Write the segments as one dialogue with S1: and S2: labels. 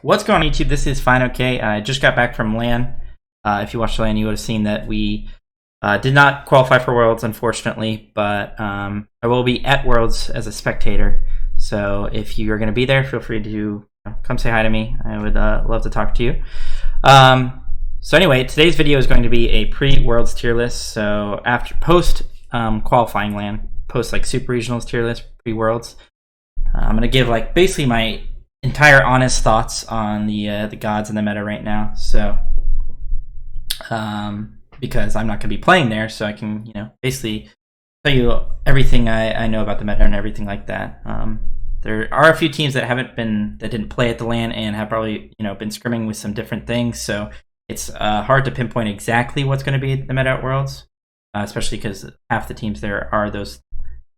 S1: What's going on YouTube? This is fineokay. I just got back from LAN. If you watched LAN, you would have seen that we did not qualify for Worlds, unfortunately, but I will be at Worlds as a spectator. So if you are going to be there, feel free to come say hi to me. I would love to talk to you. So anyway, today's video is going to be a pre-Worlds tier list. So after post qualifying LAN, post like Super Regionals tier list, pre-Worlds. I'm going to give like basically my entire honest thoughts on the gods in the meta right now. So because I'm not going to be playing there, so I can basically tell you everything I know about the meta and everything like that. There are a few teams that didn't play at the LAN and have probably been scrimming with some different things. So it's hard to pinpoint exactly what's going to be the meta at Worlds, especially because half the teams there are those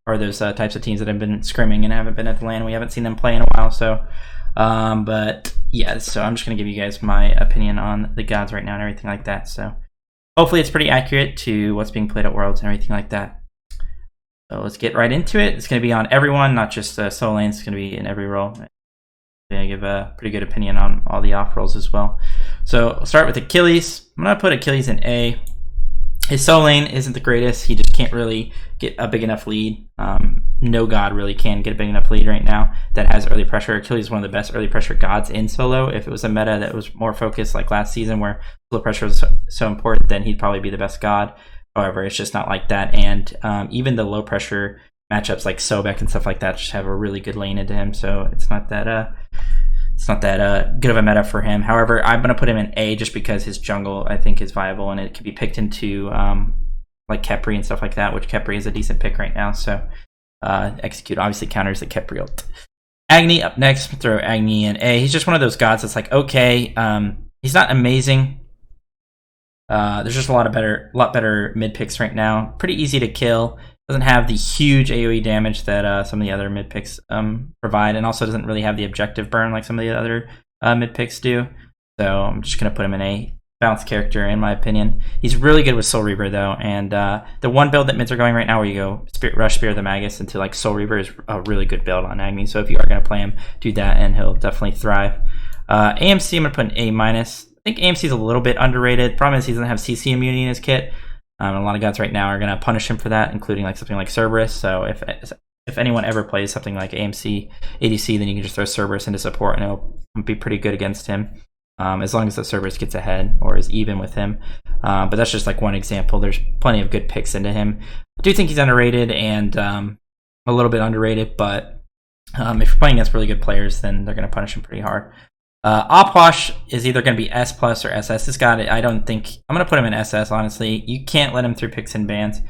S1: types of teams that have been scrimming and haven't been at the LAN. We haven't seen them play in a while, so but yeah, so I'm just gonna give you guys my opinion on the gods right now and everything like that. So hopefully it's pretty accurate to what's being played at Worlds and everything like that. So let's get right into it. It's gonna be on everyone, not just solo lanes. It's gonna be in every role. I give a pretty good opinion on all the off roles as well. So I'll start with Achilles. I'm gonna put Achilles in A. His solo lane isn't the greatest. He just can't really get a big enough lead. No god really can get a big enough lead right now that has early pressure. Achilles is one of the best early pressure gods in solo. If it was a meta that was more focused like last season where low pressure was so important, then he'd probably be the best god. However, it's just not like that. And even the low pressure matchups like Sobek and stuff like that just have a really good lane into him. So it's not that good of a meta for him. However, I'm going to put him in A just because his jungle, I think, is viable and it can be picked into like Khepri and stuff like that, which Khepri is a decent pick right now. So execute obviously counters the Khepri ult. Agni up next. Throw Agni in A. He's just one of those gods that's like, okay, he's not amazing. There's just a lot better mid picks right now. Pretty easy to kill. Doesn't have the huge AoE damage that some of the other mid picks provide, and also doesn't really have the objective burn like some of the other mid picks do. So I'm just gonna put him in a balanced character in my opinion. He's really good with Soul Reaver though, and the one build that mids are going right now where you go Rush Spear of the Magus into like Soul Reaver is a really good build on Agni. So if you are gonna play him, do that and he'll definitely thrive. AMC I'm gonna put an A-. I think AMC is a little bit underrated. Problem is he doesn't have CC immunity in his kit. A lot of gods right now are going to punish him for that, including like something like Cerberus. So if anyone ever plays something like AMC ADC, then you can just throw Cerberus into support and it'll be pretty good against him, as long as the Cerberus gets ahead or is even with him. But that's just like one example. There's plenty of good picks into him. I do think he's underrated and a little bit underrated, but if you're playing against really good players, then they're going to punish him pretty hard. Opwash is either going to be S+ or SS. This guy, I'm going to put him in SS, honestly. You can't let him through picks and bans.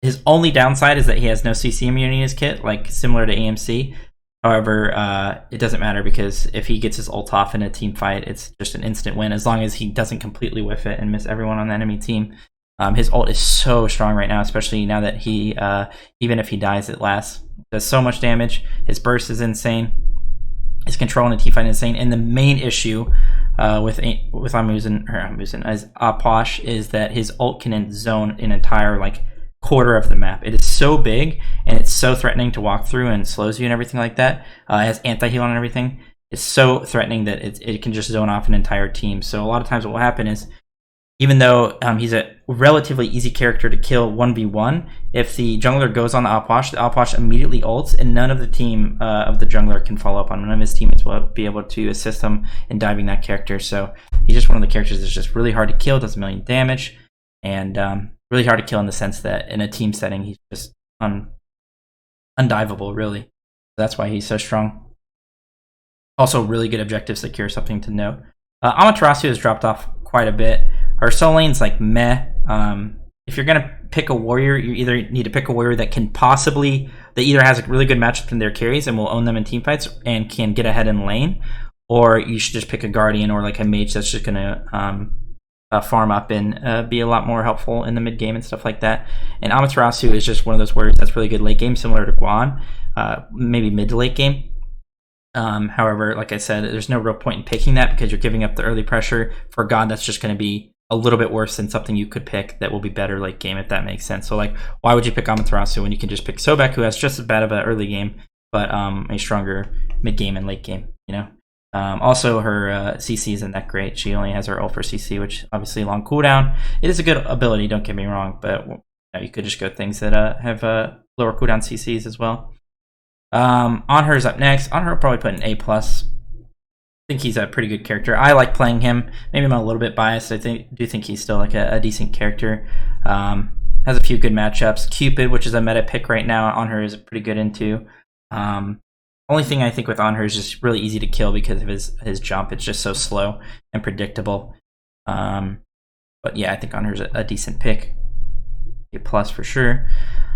S1: His only downside is that he has no CC immunity in his kit, like similar to AMC. However, it doesn't matter because if he gets his ult off in a team fight, it's just an instant win as long as he doesn't completely whiff it and miss everyone on the enemy team. His ult is so strong right now, especially now that he, even if he dies, it lasts. Does so much damage. His burst is insane. His control in a team fight is insane, and the main issue with Amusin as Opwash is that his ult can zone an entire like quarter of the map. It is so big and it's so threatening to walk through and slows you and everything like that. It has anti-heal on and everything. It's so threatening that it can just zone off an entire team. So a lot of times what will happen is, even though he's a relatively easy character to kill 1v1, if the jungler goes on the Opwash immediately ults, and none of the team of the jungler can follow up on. None of his teammates will be able to assist him in diving that character. So he's just one of the characters that's just really hard to kill, does a million damage, and really hard to kill in the sense that in a team setting, he's just undivable, really. So that's why he's so strong. Also, really good objective secure, something to note. Amaterasu has dropped off quite a bit. Her solo lane's like meh. If you're gonna pick a warrior, you either need to pick a warrior that either has a really good matchup in their carries and will own them in team fights and can get ahead in lane, or you should just pick a guardian or like a mage that's just gonna farm up and be a lot more helpful in the mid game and stuff like that. And Amaterasu is just one of those warriors that's really good late game, similar to Guan, maybe mid to late game. However, like I said, there's no real point in picking that because you're giving up the early pressure for a god that's just going to be a little bit worse than something you could pick that will be better late game, if that makes sense. So like, why would you pick Amaterasu when you can just pick Sobek, who has just as bad of an early game, but a stronger mid game and late game, Also, her CC isn't that great. She only has her ult for CC, which obviously long cooldown. It is a good ability, don't get me wrong, but you could just go things that have lower cooldown CCs as well. On her is up next. On her, I'll probably put an A+. I think he's a pretty good character. I like playing him. Maybe I'm a little bit biased. I do think he's still like a decent character. Has a few good matchups. Cupid, which is a meta pick right now, on her is pretty good into. Only thing I think with on her is just really easy to kill because of his jump. It's just so slow and predictable. But yeah, I think on her is a decent pick. A+ for sure.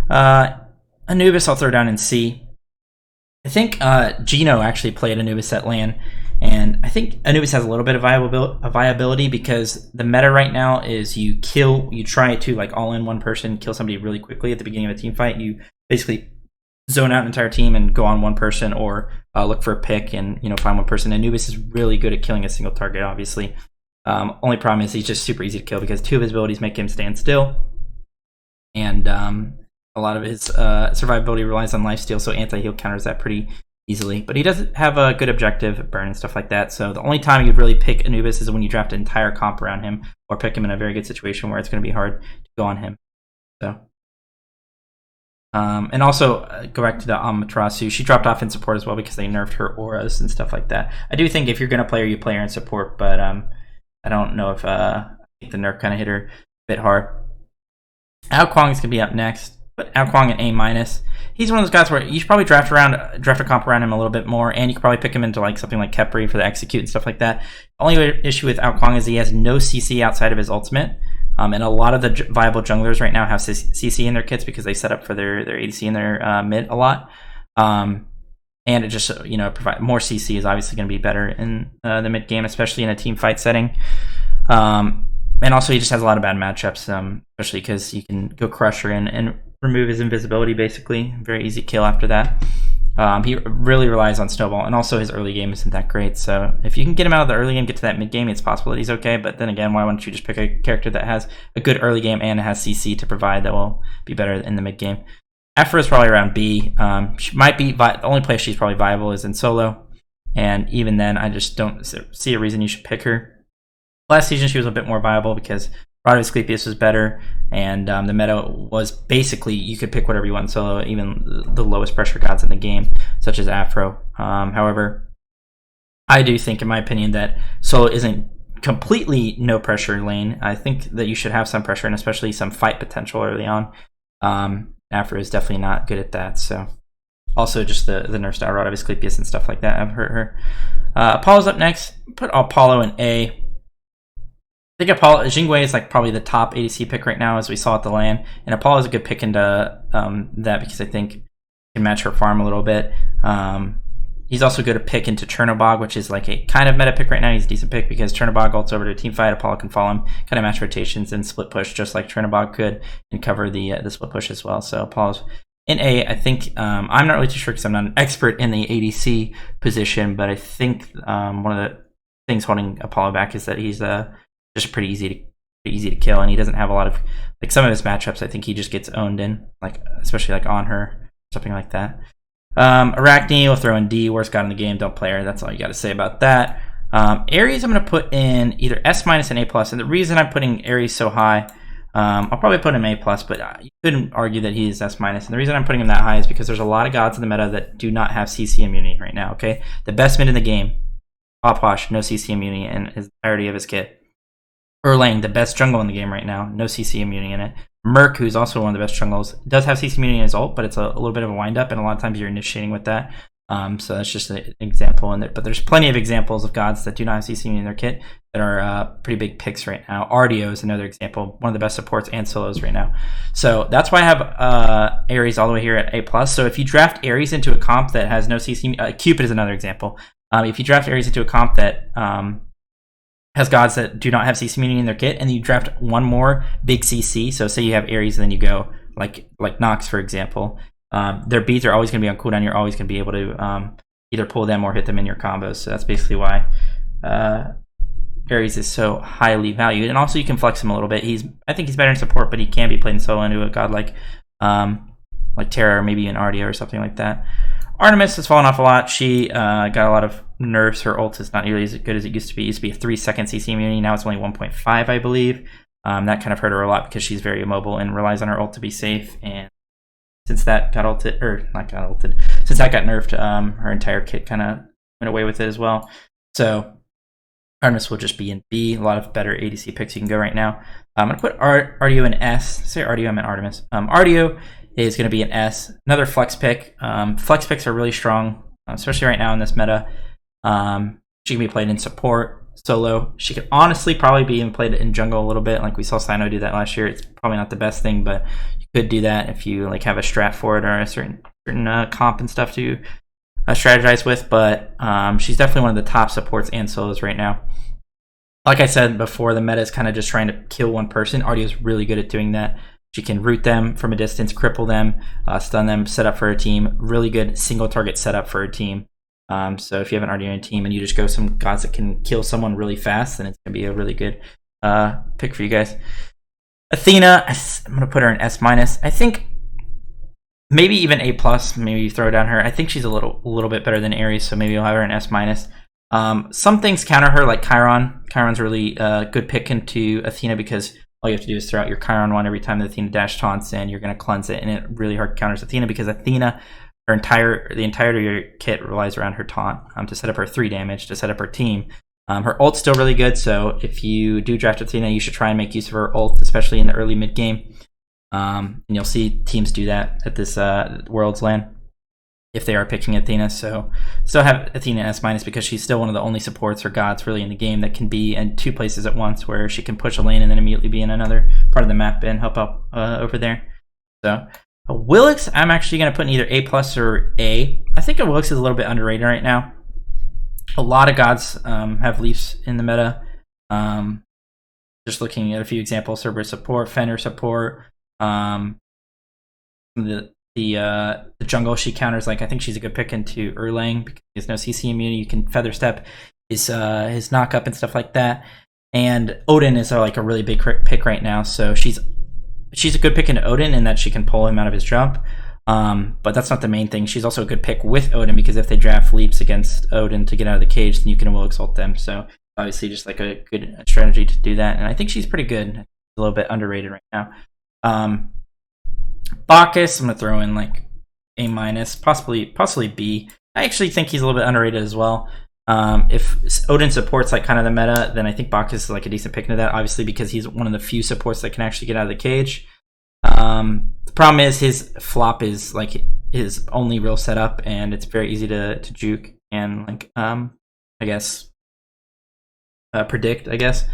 S1: Anubis I'll throw down in C. I think Gino actually played Anubis at LAN, and I think Anubis has a little bit of viability because the meta right now is you try to like all in one person, kill somebody really quickly at the beginning of a team fight. You basically zone out an entire team and go on one person, or look for a pick and find one person. Anubis is really good at killing a single target, obviously. Only problem is he's just super easy to kill because 2 of his abilities make him stand still, and a lot of his survivability relies on lifesteal, so anti-heal counters that pretty easily. But he does have a good objective, burn and stuff like that. So the only time you'd really pick Anubis is when you draft an entire comp around him, or pick him in a very good situation where it's going to be hard to go on him. So, and also go back to the Amaterasu. She dropped off in support as well because they nerfed her auras and stuff like that. I do think if you're going to play her, you play her in support, but I don't know if I think the nerf kind of hit her a bit hard. Ao Kwang is going to be up next. But Ao Kwang an A-. He's one of those guys where you should probably draft a comp around him a little bit more, and you could probably pick him into like something like Khepri for the execute and stuff like that. Only issue with Ao Kwang is he has no CC outside of his ultimate, and a lot of the viable junglers right now have CC in their kits because they set up for their ADC in their mid a lot. And it just provide more CC is obviously going to be better in the mid game, especially in a team fight setting. And also he just has a lot of bad matchups, especially because you can go Crusher and remove his invisibility, basically. Very easy kill after that. He really relies on Snowball, and also his early game isn't that great. So if you can get him out of the early game, get to that mid game, it's possible that he's okay. But then again, why wouldn't you just pick a character that has a good early game and has CC to provide that will be better in the mid game? Afro is probably around B. She might be the only place she's probably viable is in solo, and even then, I just don't see a reason you should pick her. Last season, she was a bit more viable because Rod of Asclepius was better, and the meta was basically you could pick whatever you want in solo, even the lowest pressure gods in the game, such as Afro. However, I do think, in my opinion, that solo isn't completely no pressure lane. I think that you should have some pressure and especially some fight potential early on. Afro is definitely not good at that. So also just the nerf style Rod of Asclepius and stuff like that have hurt her. Apollo's up next. Put Apollo in A. I think Apollo Jingwei is like probably the top ADC pick right now, as we saw at the LAN, and Apollo is a good pick into that because I think he can match her farm a little bit. He's also good to pick into Chernobog, which is like a kind of meta pick right now. He's a decent pick because Chernobog ults over to a team fight. Apollo can follow him, kind of match rotations and split push just like Chernobog could, and cover the split push as well. So Apollo's in A. I think I'm not really too sure because I'm not an expert in the ADC position, but I think one of the things holding Apollo back is that he's just pretty easy to kill, and he doesn't have a lot of like some of his matchups. I think he just gets owned in, like especially like on her, something like that. Arachne will throw in D, worst god in the game. Don't play her. That's all you got to say about that. Ares, I'm going to put in either S- and A+. And the reason I'm putting Ares so high, I'll probably put him A+, but you couldn't argue that he is S-. And the reason I'm putting him that high is because there's a lot of gods in the meta that do not have CC immunity right now. Okay, the best mid in the game, Oposh, no CC immunity in his entirety of his kit. Erlang, the best jungle in the game right now, no CC immunity in it. Merc, who's also one of the best jungles, does have CC immunity in his ult, but it's a little bit of a wind-up, and a lot of times you're initiating with that. So that's just an example in it. But there's plenty of examples of gods that do not have CC immunity in their kit that are pretty big picks right now. Ardio is another example, one of the best supports and solos right now. So that's why I have Ares all the way here at A+. So if you draft Ares into a comp that has no CC, Cupid is another example. If you draft Ares into a comp that has gods that do not have CC immunity in their kit, and you draft one more big CC. So say you have Ares, and then you go like Nox, for example. Their beats are always going to be on cooldown. You're always going to be able to either pull them or hit them in your combos. So that's basically why Ares is so highly valued. And also you can flex him a little bit. I think he's better in support, but he can be played in solo into a god like Terra or maybe an Ardia or something like that. Artemis has fallen off a lot. She got a lot of nerfs. Her ult is not nearly as good as it used to be. It used to be a 3-second CC immunity. Now it's only 1.5, I believe. That kind of hurt her a lot because she's very immobile and relies on her ult to be safe. And since that got ulted, or not got ulted, since that got nerfed, her entire kit kind of went away with it as well. So Artemis will just be in B. A lot of better ADC picks you can go right now. I'm going to put Ardio in S. Say Ardio, I meant Artemis. Ardio is going to be an S. Another flex pick. Flex picks are really strong, especially right now in this meta. She can be played in support, solo. She could honestly probably be even played in jungle a little bit. Like we saw Sino do that last year. It's probably not the best thing, but you could do that if you like have a strat for it or a certain comp and stuff to strategize with. But she's definitely one of the top supports and solos right now. Like I said before, the meta is kind of just trying to kill one person. Ardio is really good at doing that. She can root them from a distance, cripple them, stun them, set up for a team. Really good single target setup for a team. So if you have an Ardio in a team and you just go some gods that can kill someone really fast, then it's going to be a really good pick for you guys. Athena, I'm going to put her in S-. I think maybe even A+, maybe you throw down her. I think she's a little bit better than Ares, so maybe you'll have her in S-. Some things counter her, like Chiron. Chiron's a really good pick into Athena because all you have to do is throw out your Chiron one every time the Athena dash taunts, and you're going to cleanse it, and it really hard counters Athena because Athena, the entirety of your kit relies around her taunt to set up her 3 damage, to set up her team. Her ult's still really good, so if you do draft Athena, you should try and make use of her ult, especially in the early mid game. And you'll see teams do that at this Worlds LAN if they are picking Athena. So still have Athena in S- because she's still one of the only supports or gods really in the game that can be in 2 places at once, where she can push a lane and then immediately be in another part of the map and help out over there. So Willix, I'm actually going to put in either A+ or A. I think Willix is a little bit underrated right now. A lot of gods have leafs in the meta. Just looking at a few examples: Cerberus support, Fenrir support, the jungle she counters. Like I think she's a good pick into Erlang because there's no CC immunity. You can feather step his knock up and stuff like that. And Odin is like a really big pick right now. So she's a good pick into Odin in that she can pull him out of his jump. But that's not the main thing. She's also a good pick with Odin because if they draft leaps against Odin to get out of the cage, then you can will exalt them. So obviously just like a good strategy to do that. And I think she's pretty good. A little bit underrated right now. Bacchus, I'm going to throw in like A-, possibly B. I actually think he's a little bit underrated as well. If Odin supports like kind of the meta, then I think Bacchus is like a decent pick into that, obviously because he's one of the few supports that can actually get out of the cage. The problem is his flop is like his only real setup, and it's very easy to juke and like I guess predict, I guess.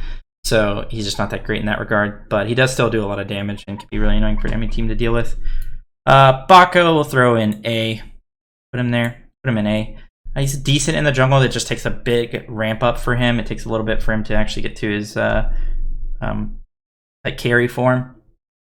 S1: So he's just not that great in that regard, but he does still do a lot of damage and can be really annoying for an enemy team to deal with. Bako will throw in A. Put him there. Put him in A. He's decent in the jungle. It just takes a big ramp up for him. It takes a little bit for him to actually get to his like carry form.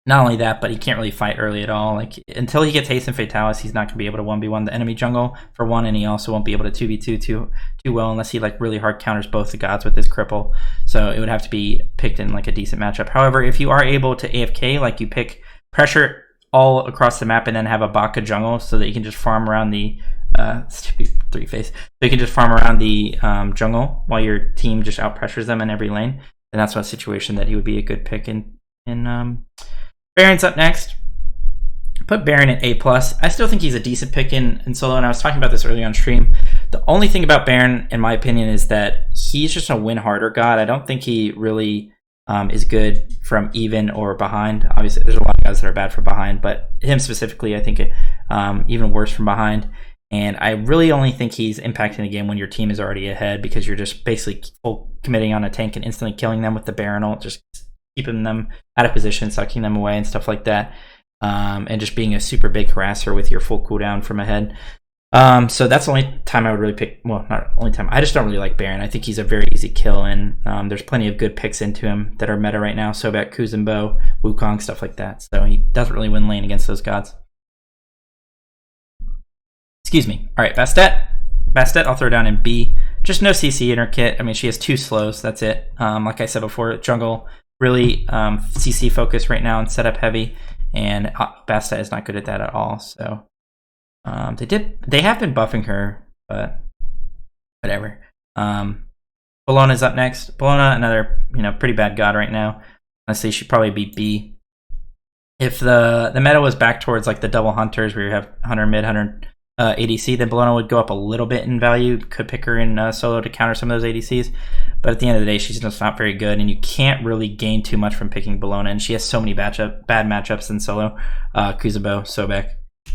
S1: Not only that, but he can't really fight early at all. Like until he gets haste and fatalis, he's not going to be able to 1v1 the enemy jungle for one, and he also won't be able to 2v2 too well unless he like really hard counters both the gods with his cripple. So it would have to be picked in like a decent matchup. However, if you are able to AFK, like you pick pressure all across the map and then have a Baka jungle so that you can just farm around the stupid 3-face. So you can just farm around the jungle while your team just out pressures them in every lane. And that's one situation that he would be a good pick in. Baron's up next. Put Baron at A+. I still think he's a decent pick in solo, and I was talking about this early on stream. The only thing about Baron, in my opinion, is that he's just a win harder god. I don't think he really is good from even or behind. Obviously, there's a lot of guys that are bad from behind, but him specifically, I think even worse from behind. And I really only think he's impacting the game when your team is already ahead, because you're just basically full committing on a tank and instantly killing them with the Baron ult, just keeping them out of position, sucking them away and stuff like that. And just being a super big harasser with your full cooldown from ahead. So that's the only time I would really pick, well, not only time, I just don't really like Baron. I think he's a very easy kill, and there's plenty of good picks into him that are meta right now. Sobek, Kuzenbo, Wukong, stuff like that. So he doesn't really win lane against those gods. Excuse me. All right, Bastet. Bastet, I'll throw down in B. Just no CC in her kit. I mean, she has 2 slows. That's it. Like I said before, jungle really CC focused right now and setup heavy, and Bastet is not good at that at all. So They have been buffing her, but whatever. Bologna's up next. Bologna, another pretty bad god right now. Honestly, she'd probably be B. If the meta was back towards like the double hunters, where you have hunter mid, hunter ADC, then Bologna would go up a little bit in value. Could pick her in solo to counter some of those ADCs, but at the end of the day, she's just not very good, and you can't really gain too much from picking Bologna. And she has so many bad matchups in solo. Kuzubo, Sobek,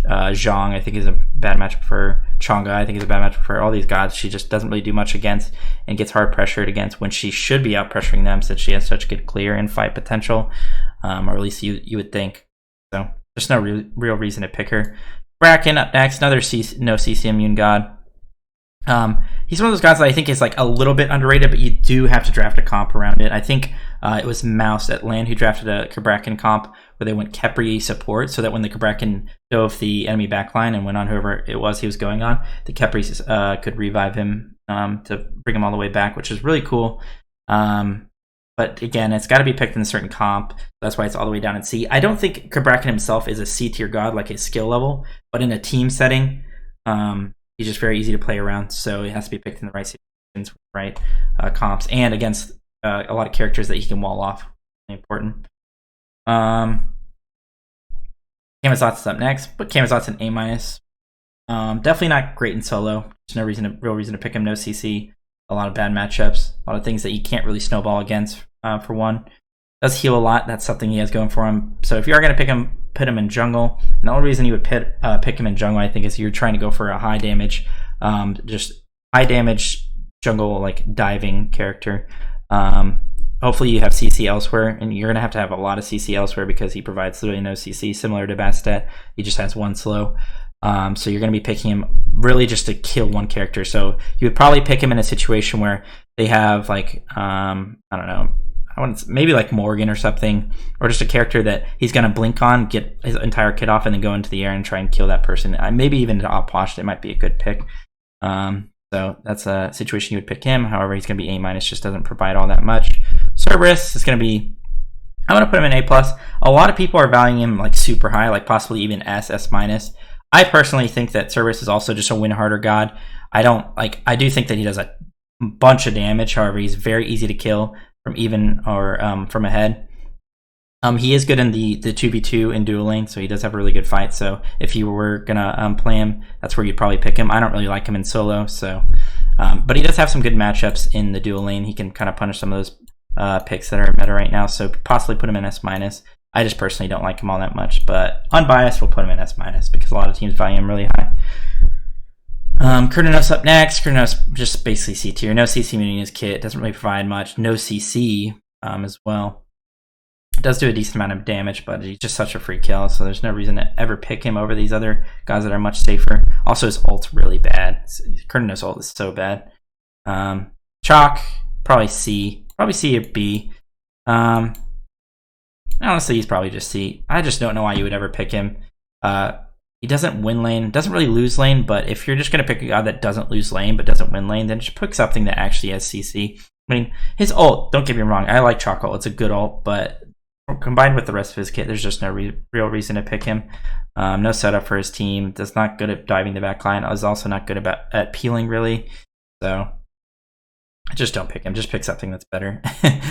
S1: Zhang, I think is a bad matchup for her. Chang'e, I think is a bad matchup for her. All these gods, she just doesn't really do much against, and gets hard pressured against when she should be out pressuring them, since she has such good clear and fight potential, or at least you would think. So there's no real reason to pick her. Bracken up next, another no CC immune god. He's one of those guys that I think is like a little bit underrated, but you do have to draft a comp around it. I think it was Mouse at LAN who drafted a Cabrakan comp where they went Khepri support, so that when the Cabrakan dove the enemy backline and went on whoever it was he was going on, the Khepri could revive him to bring him all the way back, which is really cool. But again, it's got to be picked in a certain comp. That's why it's all the way down in C. I don't think Cabrakan himself is a C tier god like his skill level, but in a team setting, he's just very easy to play around. So it has to be picked in the right situations, right comps, and against a lot of characters that he can wall off. Important. Camazot's up next, but Camazot's an A-. Definitely not great in solo. There's no real reason to pick him. No CC. A lot of bad matchups. A lot of things that you can't really snowball against. For one, does heal a lot. That's something he has going for him. So if you are going to pick him, put him in jungle. And the only reason you would pick him in jungle, I think, is you're trying to go for a high damage, just high damage jungle like diving character. Hopefully you have CC elsewhere, and you're going to have a lot of CC elsewhere because he provides literally no CC, similar to Bastet. He just has one slow. So you're going to be picking him really just to kill one character. So you would probably pick him in a situation where they have like, I don't know, maybe like Morgan or something, or just a character that he's going to blink on, get his entire kit off, and then go into the air and try and kill that person. Maybe even to Opwash, it might be a good pick. So that's a situation you would pick him. However, he's going to be A-, just doesn't provide all that much. Cerberus is going to be, I'm going to put him in A+. A lot of people are valuing him like super high, like possibly even S-. I personally think that Cerberus is also just a win harder god. I do think that he does a bunch of damage. However, he's very easy to kill from even or from ahead. He is good in the 2v2 in dual lane, so he does have a really good fight. So if you were gonna play him, that's where you'd probably pick him. I don't really like him in solo, so but he does have some good matchups in the dual lane. He can kind of punish some of those picks that are meta right now, so possibly put him in S-. I just personally don't like him all that much, but unbiased, we'll put him in S- because a lot of teams value him really high. Kurnanos up next. Kurnanos just basically C tier. No CC immunity in his kit. Doesn't really provide much. No CC as well. Does do a decent amount of damage, but he's just such a free kill, so there's no reason to ever pick him over these other guys that are much safer. Also, his ult's really bad. Kurnanos' ult is so bad. Chalk, probably C. Probably C or B. Honestly, he's probably just C. I just don't know why you would ever pick him. He doesn't win lane, doesn't really lose lane, but if you're just going to pick a guy that doesn't lose lane but doesn't win lane, then just pick something that actually has CC. I mean, his ult, don't get me wrong, I like Chalk ult, it's a good ult, but combined with the rest of his kit, there's just no real reason to pick him. No setup for his team, does not good at diving the back line, is also not good at peeling really, so just don't pick him, just pick something that's better.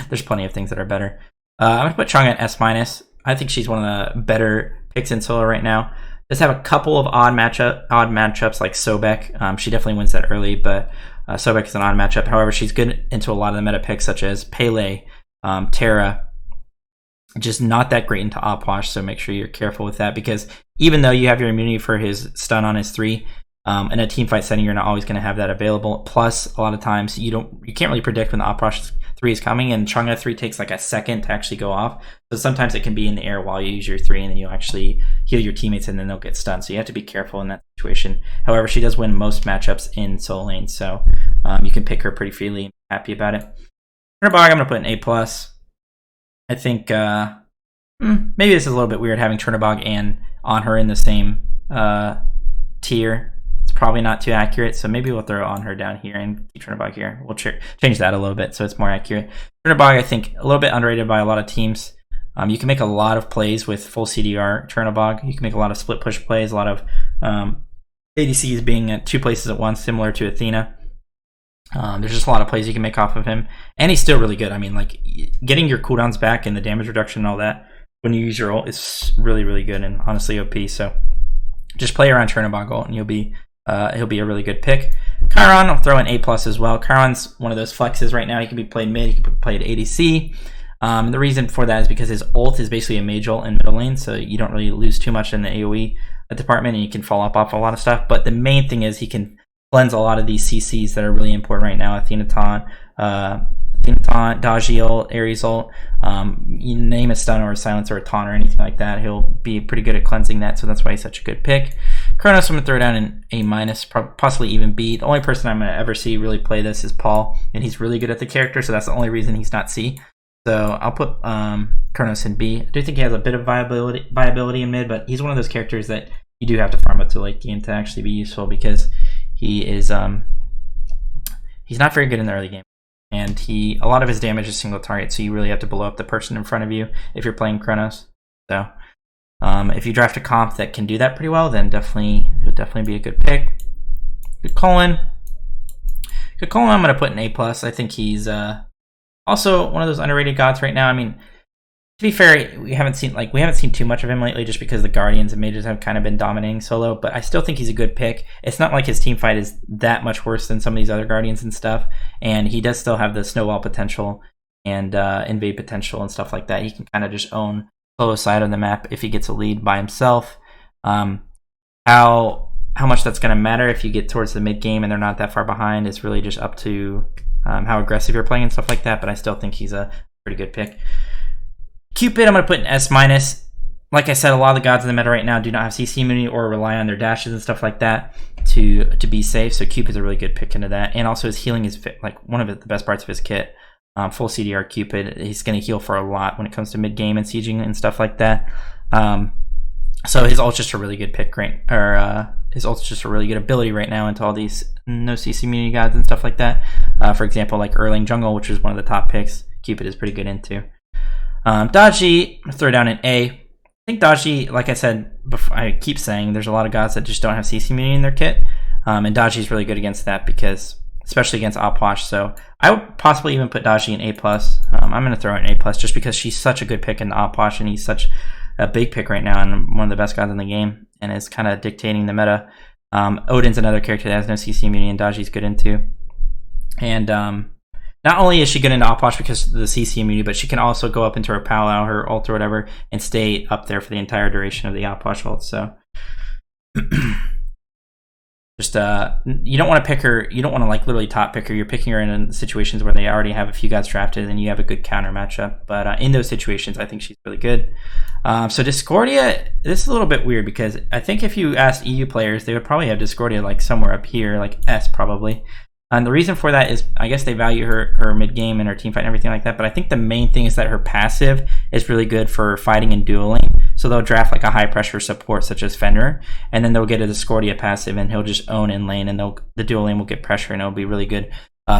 S1: There's plenty of things that are better. I'm going to put Chang'e at S-. I think she's one of the better picks in solo right now. Does have a couple of odd matchups like Sobek. She definitely wins that early, but Sobek is an odd matchup. However, she's good into a lot of the meta picks such as Pele, Terra. Just not that great into Opwash, so make sure you're careful with that, because even though you have your immunity for his stun on his 3, in a team fight setting, you're not always going to have that available. Plus, a lot of times you can't really predict when the Opwash 3 is coming, and Chang'e 3 takes like a second to actually go off. So sometimes it can be in the air while you use your 3, and then you actually heal your teammates, and then they'll get stunned. So you have to be careful in that situation. However, she does win most matchups in solo lane, so you can pick her pretty freely and be happy about it. Chernobog, I'm going to put an A+. I think maybe this is a little bit weird having Chernobog and on her in the same tier. It's probably not too accurate, so maybe we'll throw on her down here and keep Chernobog here. We'll change that a little bit so it's more accurate. Chernobog, I think, a little bit underrated by a lot of teams. You can make a lot of plays with full CDR Chernobog. You can make a lot of split push plays, a lot of ADCs being at 2 places at once, similar to Athena. There's just a lot of plays you can make off of him, and he's still really good. I mean, like, getting your cooldowns back and the damage reduction and all that when you use your ult is really, really good and honestly OP. So just play around Chernobog ult and he'll be a really good pick. Chiron, I'll throw in A+ as well. Chiron's one of those flexes right now. He can be played mid, he can be played ADC. The reason for that is because his ult is basically a mage ult in middle lane, so you don't really lose too much in the AoE department, and you can fall off a lot of stuff. But the main thing is he can cleanse a lot of these CCs that are really important right now. Athena taunt, Dodgy ult, Ares ult, you name a stun or a silence or a taunt or anything like that, he'll be pretty good at cleansing that, so that's why he's such a good pick. Kronos, I'm going to throw down an A-, possibly even B. The only person I'm going to ever see really play this is Paul, and he's really good at the character, so that's the only reason he's not C. So I'll put Kronos in B. I do think he has a bit of viability in mid, but he's one of those characters that you do have to farm up to late game to actually be useful, because he is he's not very good in the early game, and a lot of his damage is single target, so you really have to blow up the person in front of you if you're playing Kronos. So if you draft a comp that can do that pretty well, then it'll definitely be a good pick. Good Colin, I'm going to put an A+. I think he's also one of those underrated gods right now. I mean, to be fair, we haven't seen too much of him lately, just because the Guardians and Mages have kind of been dominating solo, but I still think he's a good pick. It's not like his team fight is that much worse than some of these other Guardians and stuff, and he does still have the snowball potential and invade potential and stuff like that. He can kind of just own solo side of the map if he gets a lead by himself. How much that's going to matter if you get towards the mid game and they're not that far behind is really just up to how aggressive you're playing and stuff like that, but I still think he's a pretty good pick. Cupid, I'm going to put an S-. Like I said, a lot of the gods in the meta right now do not have CC immunity or rely on their dashes and stuff like that to be safe, so Cupid's a really good pick into that. And also his healing is like one of the best parts of his kit. Full CDR Cupid, he's going to heal for a lot when it comes to mid-game and sieging and stuff like that. So his ult's just a really good pick, right? Or his ult's just a really good ability right now into all these no CC immunity gods and stuff like that. For example, like Erling Jungle, which is one of the top picks, Cupid is pretty good into. Dodgy, throw down an A. I think Dodgy, like I said before, I keep saying there's a lot of gods that just don't have CC immunity in their kit, and Dodgy's really good against that, because especially against Opwash. So I would possibly even put Dodgy in A+. I'm going to throw in A+, just because she's such a good pick in Opwash, and he's such a big pick right now and one of the best gods in the game, and is kind of dictating the meta. Odin's another character that has no CC immunity, and Dodgy's good into. And not only is she good into Opwash because of the CC immunity, but she can also go up into her Powwow, her ult or whatever, and stay up there for the entire duration of the Opwash ult. So just you don't want to pick her, you don't want to like literally top pick her. You're picking her in situations where they already have a few gods drafted and you have a good counter matchup. But in those situations, I think she's really good. So Discordia, this is a little bit weird, because I think if you asked EU players, they would probably have Discordia like somewhere up here, like S probably. And the reason for that is, I guess they value her mid-game and her team fight and everything like that, but I think the main thing is that her passive is really good for fighting and dueling. So they'll draft like a high-pressure support such as Fenrir, and then they'll get a Discordia passive, and he'll just own in lane, and the dual lane will get pressure, and it'll be really good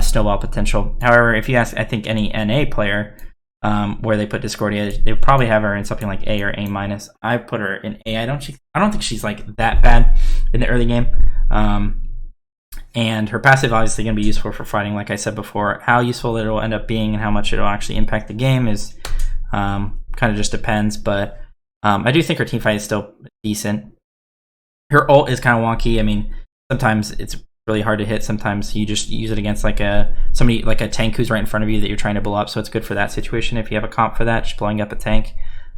S1: snowball potential. However, if you ask, I think, any NA player where they put Discordia, they would probably have her in something like A or A-. I put her in A. I don't think she's like that bad in the early game. And her passive obviously going to be useful for fighting, like I said before. How useful it'll end up being and how much it'll actually impact the game is kind of just depends. But I do think her team fight is still decent. Her ult is kind of wonky. I mean, sometimes it's really hard to hit. Sometimes you just use it against like a tank who's right in front of you that you're trying to blow up. So it's good for that situation if you have a comp for that, just blowing up a tank.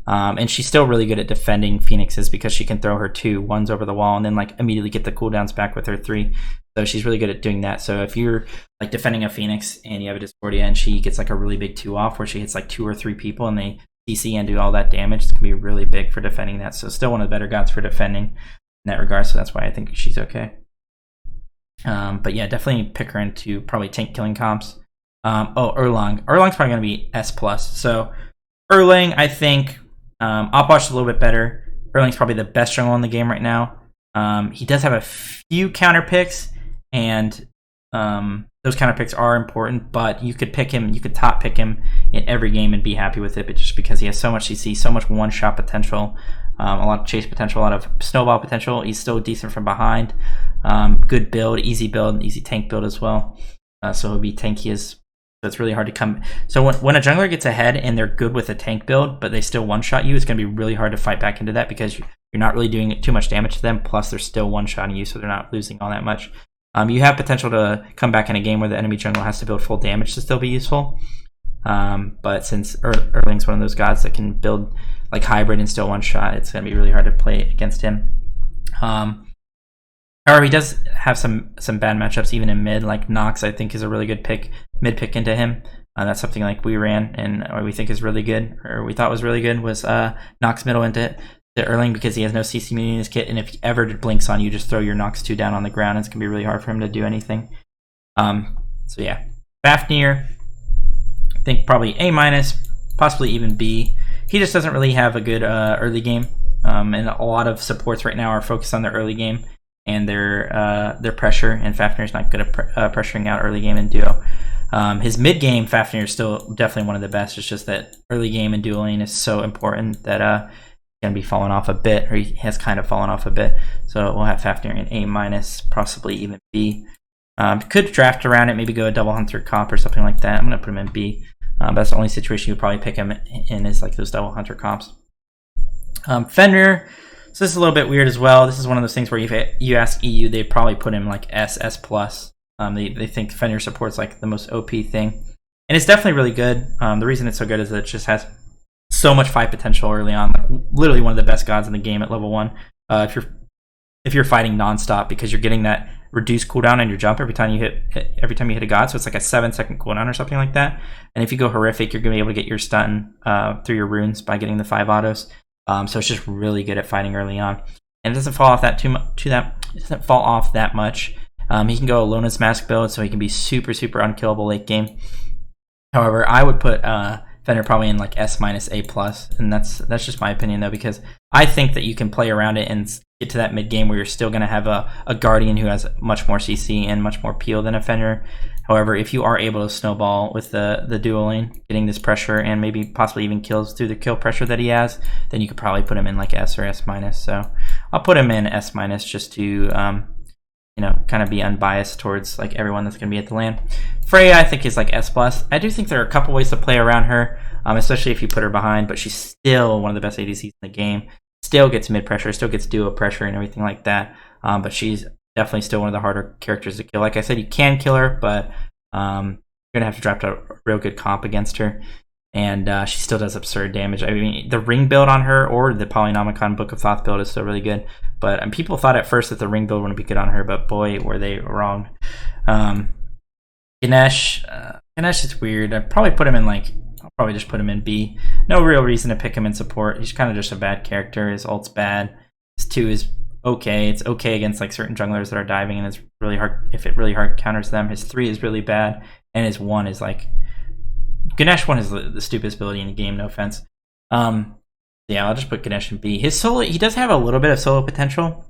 S1: And she's still really good at defending Phoenixes, because she can throw her 2-1s over the wall and then like immediately get the cooldowns back with her 3. So she's really good at doing that. So if you're like defending a Phoenix and you have a Discordia and she gets like a really big 2-off where she hits like 2 or 3 people and they CC and do all that damage, it's gonna be really big for defending that. So still one of the better gods for defending in that regard. So that's why I think she's okay. But yeah, definitely pick her into probably tank killing comps. Erlang. Erlang's probably gonna be S+. So Erlang, I think Opwash is a little bit better. Erlang's probably the best jungle in the game right now. He does have a few counter picks, and those counter picks are important, but you could pick him, you could top pick him in every game and be happy with it, but just because he has so much CC, so much one-shot potential, A lot of chase potential, a lot of snowball potential. He's still decent from behind. Good build, easy tank build as well. So he'll be tanky as. So it's really hard to come. So when a jungler gets ahead and they're good with a tank build, but they still one-shot you, it's going to be really hard to fight back into that because you're not really doing too much damage to them. Plus, they're still one-shotting you, so they're not losing all that much. You have potential to come back in a game where the enemy jungler has to build full damage to still be useful. But since Erling's one of those gods that can build like hybrid and still one-shot, it's going to be really hard to play against him. However, he does have some bad matchups even in mid. Like Nox, I think, is a really good mid pick into him. That's something like we ran and we think is really good, or we thought was really good, was Nox middle into Erling because he has no CC immunity in his kit, and if he ever blinks on you, just throw your Nox 2 down on the ground. It's gonna be really hard for him to do anything. So yeah, Fafnir, I think probably A-, possibly even B. He just doesn't really have a good early game, and a lot of supports right now are focused on their early game and their pressure, and Fafnir's not good at pressuring out early game in duo. His mid game, Fafnir is still definitely one of the best. It's just that early game and dueling is so important that he's gonna be falling off a bit, or he has kind of fallen off a bit. So we'll have Fafnir in A-, possibly even B. Could draft around it, maybe go a double hunter comp or something like that. I'm gonna put him in B. That's the only situation you would probably pick him in, is like those double hunter comps. Fenrir. So this is a little bit weird as well. This is one of those things where if you ask EU, they probably put him like S+. They think Fenrir supports like the most OP thing, and it's definitely really good. The reason it's so good is that it just has so much fight potential early on. Like literally one of the best gods in the game at level 1. If you're fighting nonstop, because you're getting that reduced cooldown on your jump every time you hit a god. So it's like a 7-second cooldown or something like that. And if you go horrific, you're gonna be able to get your stun through your runes by getting the 5 autos. So it's just really good at fighting early on, and it doesn't fall off that it doesn't fall off that much. He can go Alona's Mask build, so he can be super unkillable late game. However, I would put Fenrir probably in like S-, A+, and that's just my opinion though, because I think that you can play around it and get to that mid game where you're still going to have a Guardian who has much more CC and much more peel than a Fenrir. However, if you are able to snowball with the dual lane, getting this pressure and maybe possibly even kills through the kill pressure that he has, then you could probably put him in like S or S-. So I'll put him in S- just to kind of be unbiased towards like everyone that's going to be at the LAN. Freya, I think, is like S+. I do think there are a couple ways to play around her, especially if you put her behind, but she's still one of the best ADCs in the game. Still gets mid pressure, still gets duo pressure and everything like that. But she's definitely still one of the harder characters to kill. Like I said, you can kill her, but you're gonna have to drop a real good comp against her. And she still does absurd damage. I mean, the ring build on her or the Polynomicon Book of Thoth build is still really good. But people thought at first that the ring build wouldn't be good on her, but boy, were they wrong. Ganesh is weird. I'd probably put him in I'll probably just put him in B. No real reason to pick him in support. He's kind of just a bad character. His ult's bad. His 2 is okay. It's okay against like certain junglers that are diving, and it's really hard if it really hard counters them. His 3 is really bad, and his 1 is like Ganesh 1 is the stupidest ability in the game. No offense. Yeah, I'll just put Ganesh in B. His solo, he does have a little bit of solo potential.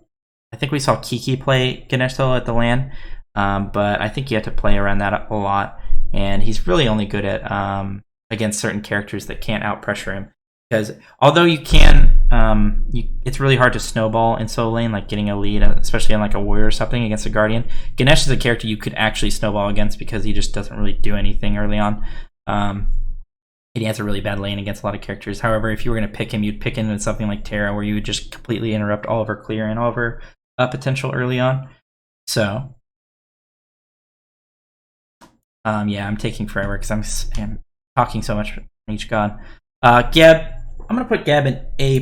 S1: I think we saw Kiki play Ganesh solo at the LAN, but I think you have to play around that a lot, and he's really only good at against certain characters that can't out pressure him. Because although you can, it's really hard to snowball in solo lane, like getting a lead, especially on like a warrior or something against a guardian. Ganesh is a character you could actually snowball against because he just doesn't really do anything early on. He has a really bad lane against a lot of characters. However, if you were going to pick him, you'd pick him in something like Terra, where you would just completely interrupt all of her clear and all of her potential early on. So, yeah, I'm taking forever because I'm talking so much on each god. Geb, I'm going to put Geb in A+.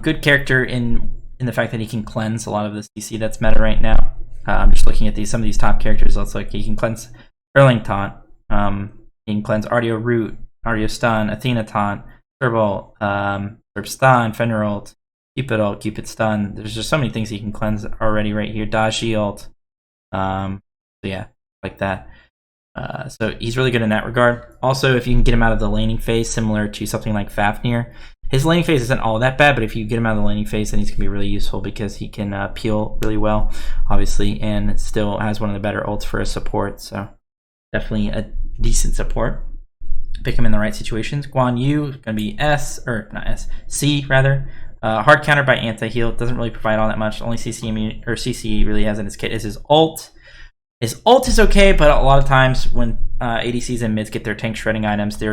S1: Good character in the fact that he can cleanse a lot of the CC that's meta right now. I'm just looking at some of these top characters. Looks like he can cleanse Erling Taunt. He can cleanse Ardio Root, Ardio Stun, Athena Taunt, Turbo, Turb Stun, Fenrir ult, Cupid ult, Cupid Stun. There's just so many things he can cleanse already right here. Dashi ult. So yeah, like that. So he's really good in that regard. Also, if you can get him out of the laning phase, similar to something like Fafnir, his laning phase isn't all that bad, but if you get him out of the laning phase, then he's going to be really useful because he can peel really well, obviously, and still has one of the better ults for a support. So definitely a decent support. Pick him in the right situations. Guan Yu is going to be S, or not S, C rather. Hard counter by anti-heal. Doesn't really provide all that much. Only CC really has in his kit is his ult. His ult is okay, but a lot of times when ADCs and mids get their tank shredding items, they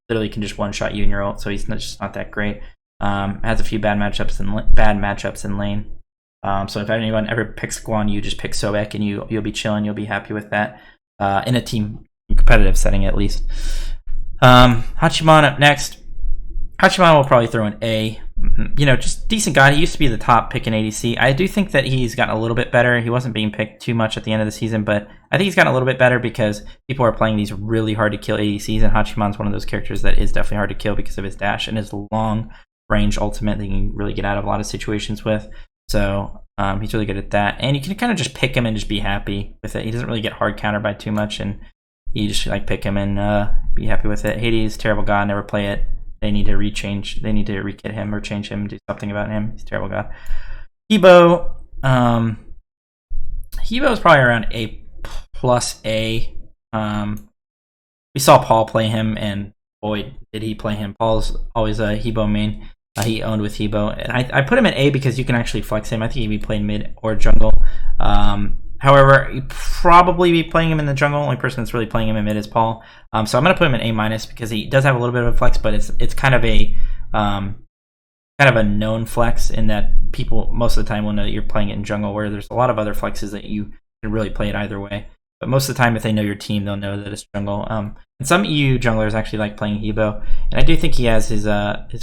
S1: literally can just one-shot you in your ult, so he's just not that great. Has a few bad matchups in lane. So if anyone ever picks Guan Yu, just pick Sobek, and you'll be chilling. You'll be happy with that in a team competitive setting at least. Hachiman up next. Hachiman will probably throw an A. You know, just decent guy. He used to be the top pick in ADC. I do think that he's gotten a little bit better. He wasn't being picked too much at the end of the season, but I think he's gotten a little bit better because people are playing these really hard to kill ADCs, and Hachiman's one of those characters that is definitely hard to kill because of his dash and his long range ultimate that you can really get out of a lot of situations with. So he's really good at that, and you can kind of just pick him and just be happy with it. He doesn't really get hard countered by too much, and you just like pick him and be happy with it. Hades, terrible god, never play it. They need to they need to rekit him or change him, do something about him. He's a terrible god. Hebo, Hebo is probably around A plus A. We saw Paul play him, and boy, did he play him. Paul's always a Hebo main. He owned with Hebo, and I put him at A because you can actually flex him. I think he'd be playing mid or jungle. However, you'd probably be playing him in the jungle. Only person that's really playing him in mid is Paul. So I'm going to put him in A minus because he does have a little bit of a flex, but it's kind of a known flex in that people most of the time will know that you're playing it in jungle, where there's a lot of other flexes that you can really play it either way. But most of the time, if they know your team, they'll know that it's jungle. And some EU junglers actually like playing Hebo, and I do think he has his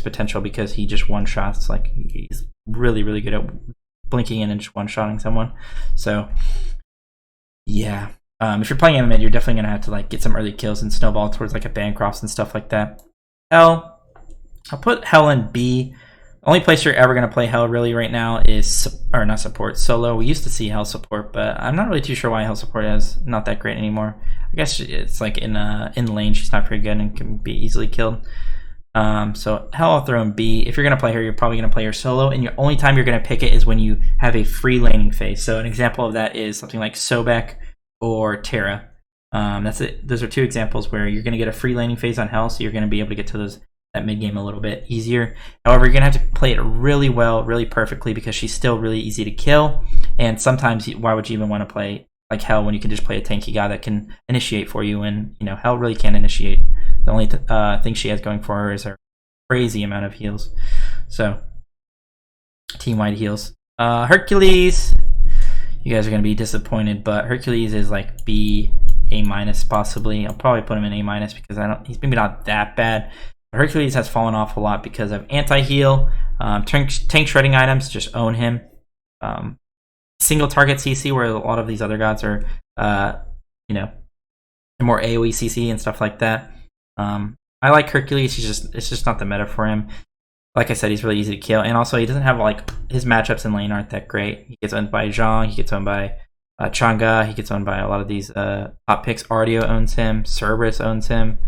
S1: potential because he just one shots. Like he's really really good at blinking in and just one shotting someone. So yeah, if you're playing him mid, you're definitely gonna have to like get some early kills and snowball towards like a Bancroft and stuff like that. Hell, I'll put Hell in B. The only place you're ever gonna play Hell really right now is not support, solo. We used to see Hell support, but I'm not really too sure why Hell support is not that great anymore. I guess it's like in lane she's not very good and can be easily killed. So Hell I'll throw in B. If you're gonna play her, you're probably gonna play her solo, and your only time you're gonna pick it is when you have a free laning phase. So an example of that is something like Sobek or Terra. That's it. Those are two examples where you're gonna get a free laning phase on Hell, so you're gonna be able to get to that mid game a little bit easier. However, you're gonna have to play it really well, really perfectly, because she's still really easy to kill. And sometimes, why would you even want to play like Hell when you can just play a tanky guy that can initiate for you? And you know, Hell really can't initiate. The only thing she has going for her is her crazy amount of heals. So team-wide heals. Hercules, you guys are gonna be disappointed, but Hercules is like B, A minus possibly. I'll probably put him in A minus because he's maybe not that bad. Hercules has fallen off a lot because of anti-heal, tank shredding items, just own him. Single target CC, where a lot of these other gods are, more AoE CC and stuff like that. I like Hercules. It's just not the meta for him. Like I said, he's really easy to kill, and also he doesn't have like his matchups in lane aren't that great. He gets owned by Zhang, he gets owned by Chang'e, he gets owned by a lot of these top picks. Ardio owns him, Cerberus owns him.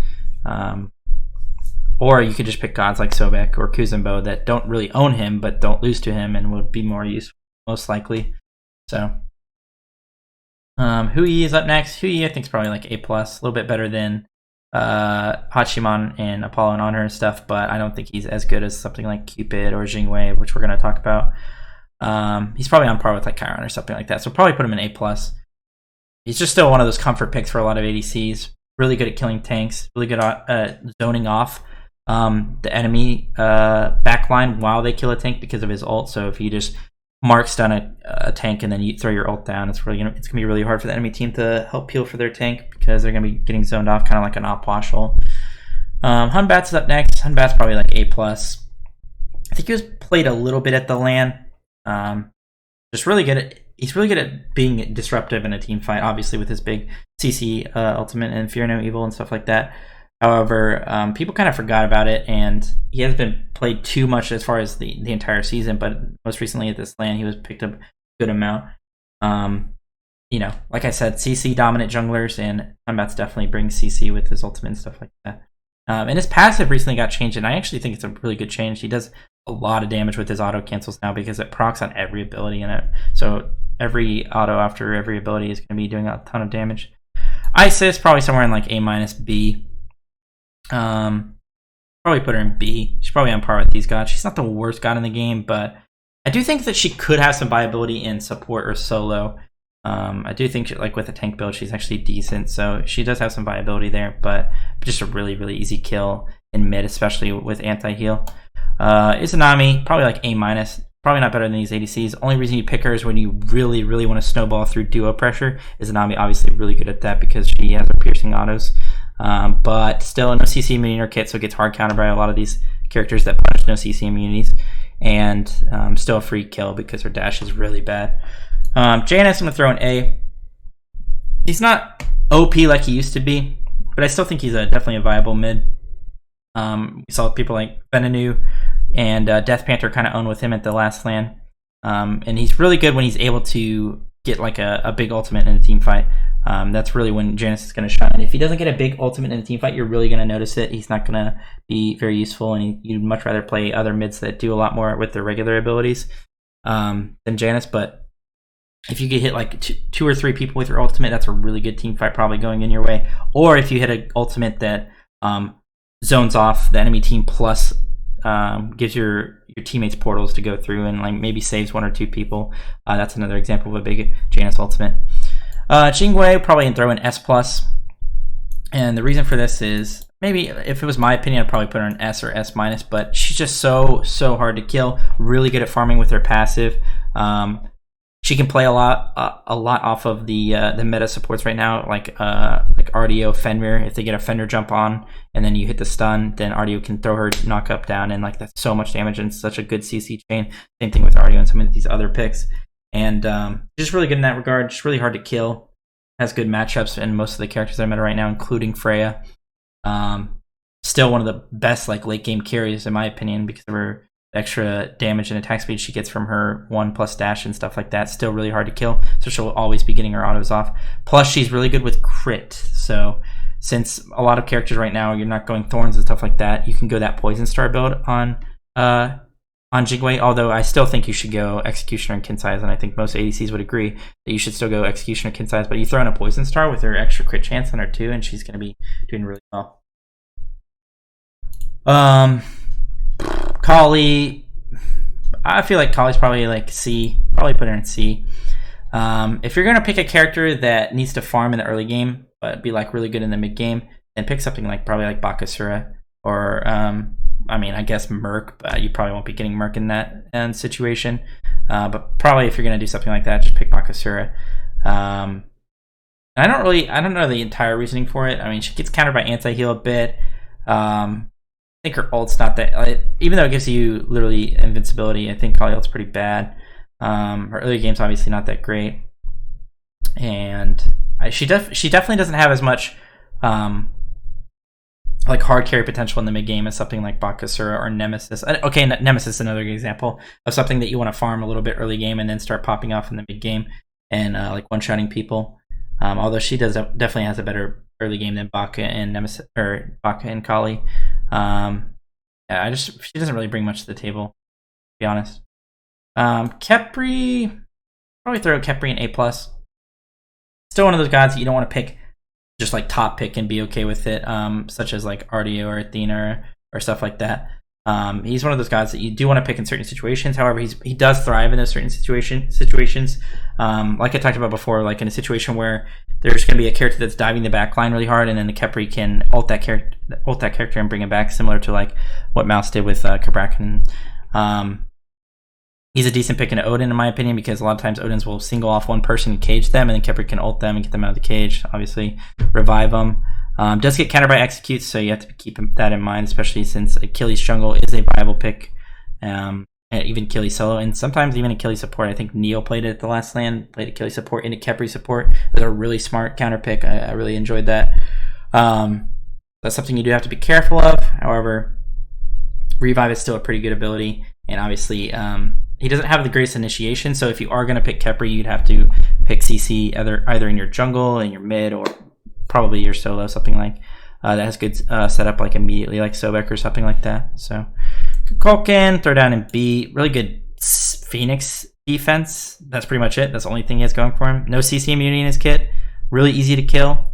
S1: Or you could just pick gods like Sobek or Kuzenbo that don't really own him, but don't lose to him and would be more useful, most likely. So, Hui is up next. Hui, I think, is probably like A+, a little bit better than Hachiman and Apollo and Honor and stuff, but I don't think he's as good as something like Cupid or Jingwei, which we're going to talk about. He's probably on par with like Chiron or something like that, so probably put him in A+. He's just still one of those comfort picks for a lot of ADCs. Really good at killing tanks, really good at zoning off the enemy backline while they kill a tank because of his ult. So if you just marks down a tank and then you throw your ult down, it's gonna be really hard for the enemy team to help peel for their tank because they're gonna be getting zoned off, kind of like an op wash ult. Hunbat's is up next. Hunbat's probably like A+. I think he was played a little bit at the LAN. Just really good at. He's really good at being disruptive in a team fight, obviously with his big CC ultimate and Fear No Evil and stuff like that. However, people kind of forgot about it, and he hasn't been played too much as far as the entire season, but most recently at this LAN, he was picked up a good amount. Like I said, CC dominant junglers, and Hunbat's definitely brings CC with his ultimate and stuff like that. And his passive recently got changed, and I actually think it's a really good change. He does a lot of damage with his auto cancels now because it procs on every ability in it. So every auto after every ability is going to be doing a ton of damage. Isis probably somewhere in like A-, B. Probably put her in B. She's probably on par with these gods. She's not the worst god in the game, but I do think that she could have some viability in support or solo. I do think like with a tank build, she's actually decent, so she does have some viability there, but just a really, really easy kill in mid, especially with anti-heal. Izanami, probably like A-, probably not better than these ADCs. Only reason you pick her is when you really, really want to snowball through duo pressure. Izanami obviously really good at that because she has her piercing autos. But still no CC immunity in her kit, so it gets hard countered by a lot of these characters that punish no CC immunities. And still a free kill because her dash is really bad. Janus, I'm going to throw an A. He's not OP like he used to be, but I still think he's definitely a viable mid. We saw people like Benanu and Death Panther kind of own with him at the last LAN. And he's really good when he's able to get like a big ultimate in a team fight. That's really when Janus is going to shine. If he doesn't get a big ultimate in a team fight, you're really going to notice it. He's not going to be very useful, and you'd much rather play other mids that do a lot more with their regular abilities than Janus. But if you get hit like two or three people with your ultimate, that's a really good team fight probably going in your way. Or if you hit an ultimate that zones off the enemy team plus gives your teammates portals to go through and like maybe saves one or two people, that's another example of a big Janus ultimate. Jingwei, probably throw an S+. And the reason for this is, maybe if it was my opinion, I'd probably put her an S or S-, but she's just so hard to kill. Really good at farming with her passive. She can play a lot off of the meta supports right now, like RDO, Fenrir. If they get a Fenrir jump on and then you hit the stun, then RDO can throw her knock up down, and like that's so much damage and such a good CC chain. Same thing with RDO and some of these other picks. And just really good in that regard. Just really hard to kill. Has good matchups in most of the characters that I'm at right now, including Freya. Still one of the best like late game carries in my opinion because of her extra damage and attack speed she gets from her 1+ dash and stuff like that. Still really hard to kill, so she'll always be getting her autos off. Plus she's really good with crit, so since a lot of characters right now you're not going thorns and stuff like that, you can go that poison star build on Jingwei, although I still think you should go Executioner and Kinsize, and I think most ADCs would agree that you should still go Executioner and Kinsize, but you throw in a Poison Star with her extra crit chance on her too, and she's going to be doing really well. Kali, I feel like Kali's probably like C, probably put her in C. If you're going to pick a character that needs to farm in the early game, but be like really good in the mid game, then pick something like probably like Bakasura or I mean, I guess Merc, but you probably won't be getting Merc in that situation. But probably if you're going to do something like that, just pick Bakasura. I don't know the entire reasoning for it. I mean, she gets countered by anti-heal a bit. I think her ult's not that, even though it gives you literally invincibility, I think Kali ult's pretty bad. Her early game's obviously not that great. And she definitely doesn't have as much like hard carry potential in the mid game as something like Bakasura or Nemesis. Okay, Nemesis is another example of something that you want to farm a little bit early game and then start popping off in the mid game and like one-shotting people. Although she definitely has a better early game than Baka and Nemesis or Baka and Kali. She doesn't really bring much to the table, to be honest. Khepri, probably throw Khepri in A+. Still one of those gods that you don't want to pick just like top pick and be okay with it, such as like RDO or Athena or stuff like that. He's one of those guys that you do want to pick in certain situations. However, he does thrive in those certain situations. Like I talked about before, like in a situation where there's going to be a character that's diving the back line really hard, and then the Khepri can ult that character and bring him back, similar to like what Mouse did with Kabrakan. He's a decent pick in Odin, in my opinion, because a lot of times Odins will single off one person and cage them, and then Khepri can ult them and get them out of the cage, obviously revive them. Does get countered by executes, so you have to keep that in mind, especially since Achilles jungle is a viable pick, and even Achilles solo, and sometimes even Achilles support. I think Neo played it at the last LAN, played Achilles support into Khepri support. It was a really smart counter pick. I really enjoyed that. That's something you do have to be careful of. However, revive is still a pretty good ability, and obviously he doesn't have the greatest initiation, so if you are going to pick Khepri, you'd have to pick CC either in your jungle, in your mid, or probably your solo, something like that has good setup, like immediately, like Sobek or something like that. So Kulkin, throw down in B. Really good Phoenix defense. That's pretty much it. That's the only thing he has going for him. No CC immunity in his kit. Really easy to kill.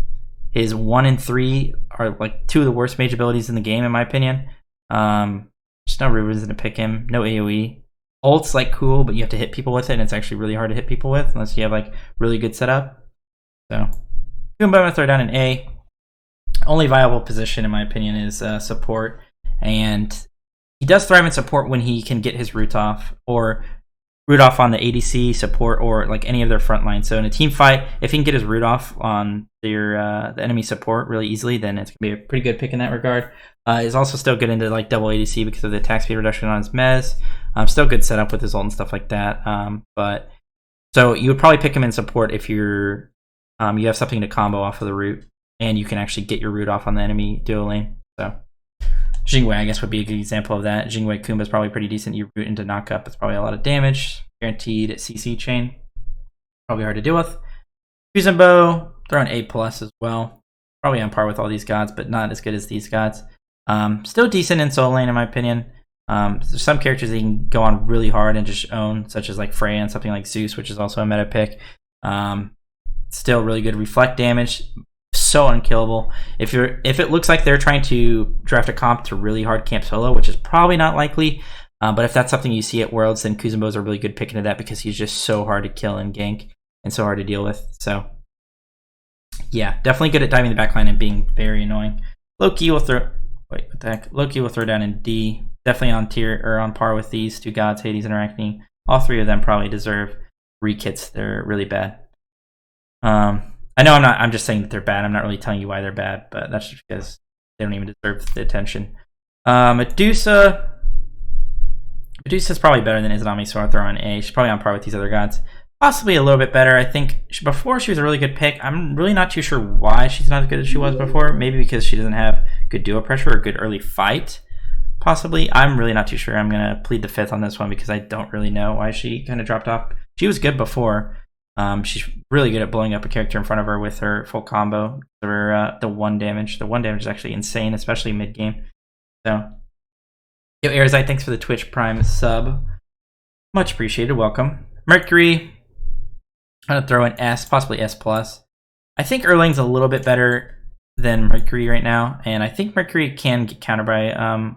S1: His 1 and 3 are like two of the worst mage abilities in the game, in my opinion. There's no real reason to pick him. No AoE. Ult's like cool, but you have to hit people with it, and it's actually really hard to hit people with unless you have like really good setup. So, I'm going to throw down an A. Only viable position, in my opinion, is support, and he does thrive in support when he can get his root off, or root off on the ADC, support, or like any of their front lines. So in a team fight, if he can get his root off on the enemy support really easily, then it's gonna be a pretty good pick in that regard. He's also still good into like double ADC because of the attack speed reduction on his mez. Still good setup with his ult and stuff like that. But so you would probably pick him in support if you're you have something to combo off of the root, and you can actually get your root off on the enemy duo lane. So Jingwei, I guess, would be a good example of that. Jingwei Kumba is probably pretty decent. You root into knock up. It's probably a lot of damage. Guaranteed CC chain. Probably hard to deal with. Kuzenbo, throw an A+ as well. Probably on par with all these gods, but not as good as these gods. Still decent in solo lane, in my opinion. There's some characters that you can go on really hard and just own, such as like Freya and something like Zeus, which is also a meta pick. Still really good reflect damage. So unkillable. If it looks like they're trying to draft a comp to really hard camp solo, which is probably not likely, but if that's something you see at Worlds, then Kuzenbo's a really good pick into that because he's just so hard to kill and gank and so hard to deal with. So yeah, definitely good at diving the backline and being very annoying. Loki will throw Loki will throw down in D. Definitely on tier or on par with these two gods, Hades and Arachne. All three of them probably deserve rekits. They're really bad. I know I'm just saying that they're bad. I'm not really telling you why they're bad, but that's just because they don't even deserve the attention. Medusa's probably better than Izanami, so I'll throw on A. She's probably on par with these other gods. Possibly a little bit better. I think before she was a really good pick. I'm really not too sure why she's not as good as she was before. Maybe because she doesn't have good duo pressure or good early fight. Possibly. I'm really not too sure. I'm going to plead the fifth on this one because I don't really know why she kind of dropped off. She was good before. She's really good at blowing up a character in front of her with her full combo. The 1 damage. The 1 damage is actually insane, especially mid game. So, yo, Airzite, thanks for the Twitch Prime sub. Much appreciated. Welcome. Mercury, I'm gonna throw an S, possibly S+. I think Erling's a little bit better than Mercury right now, and I think Mercury can get countered by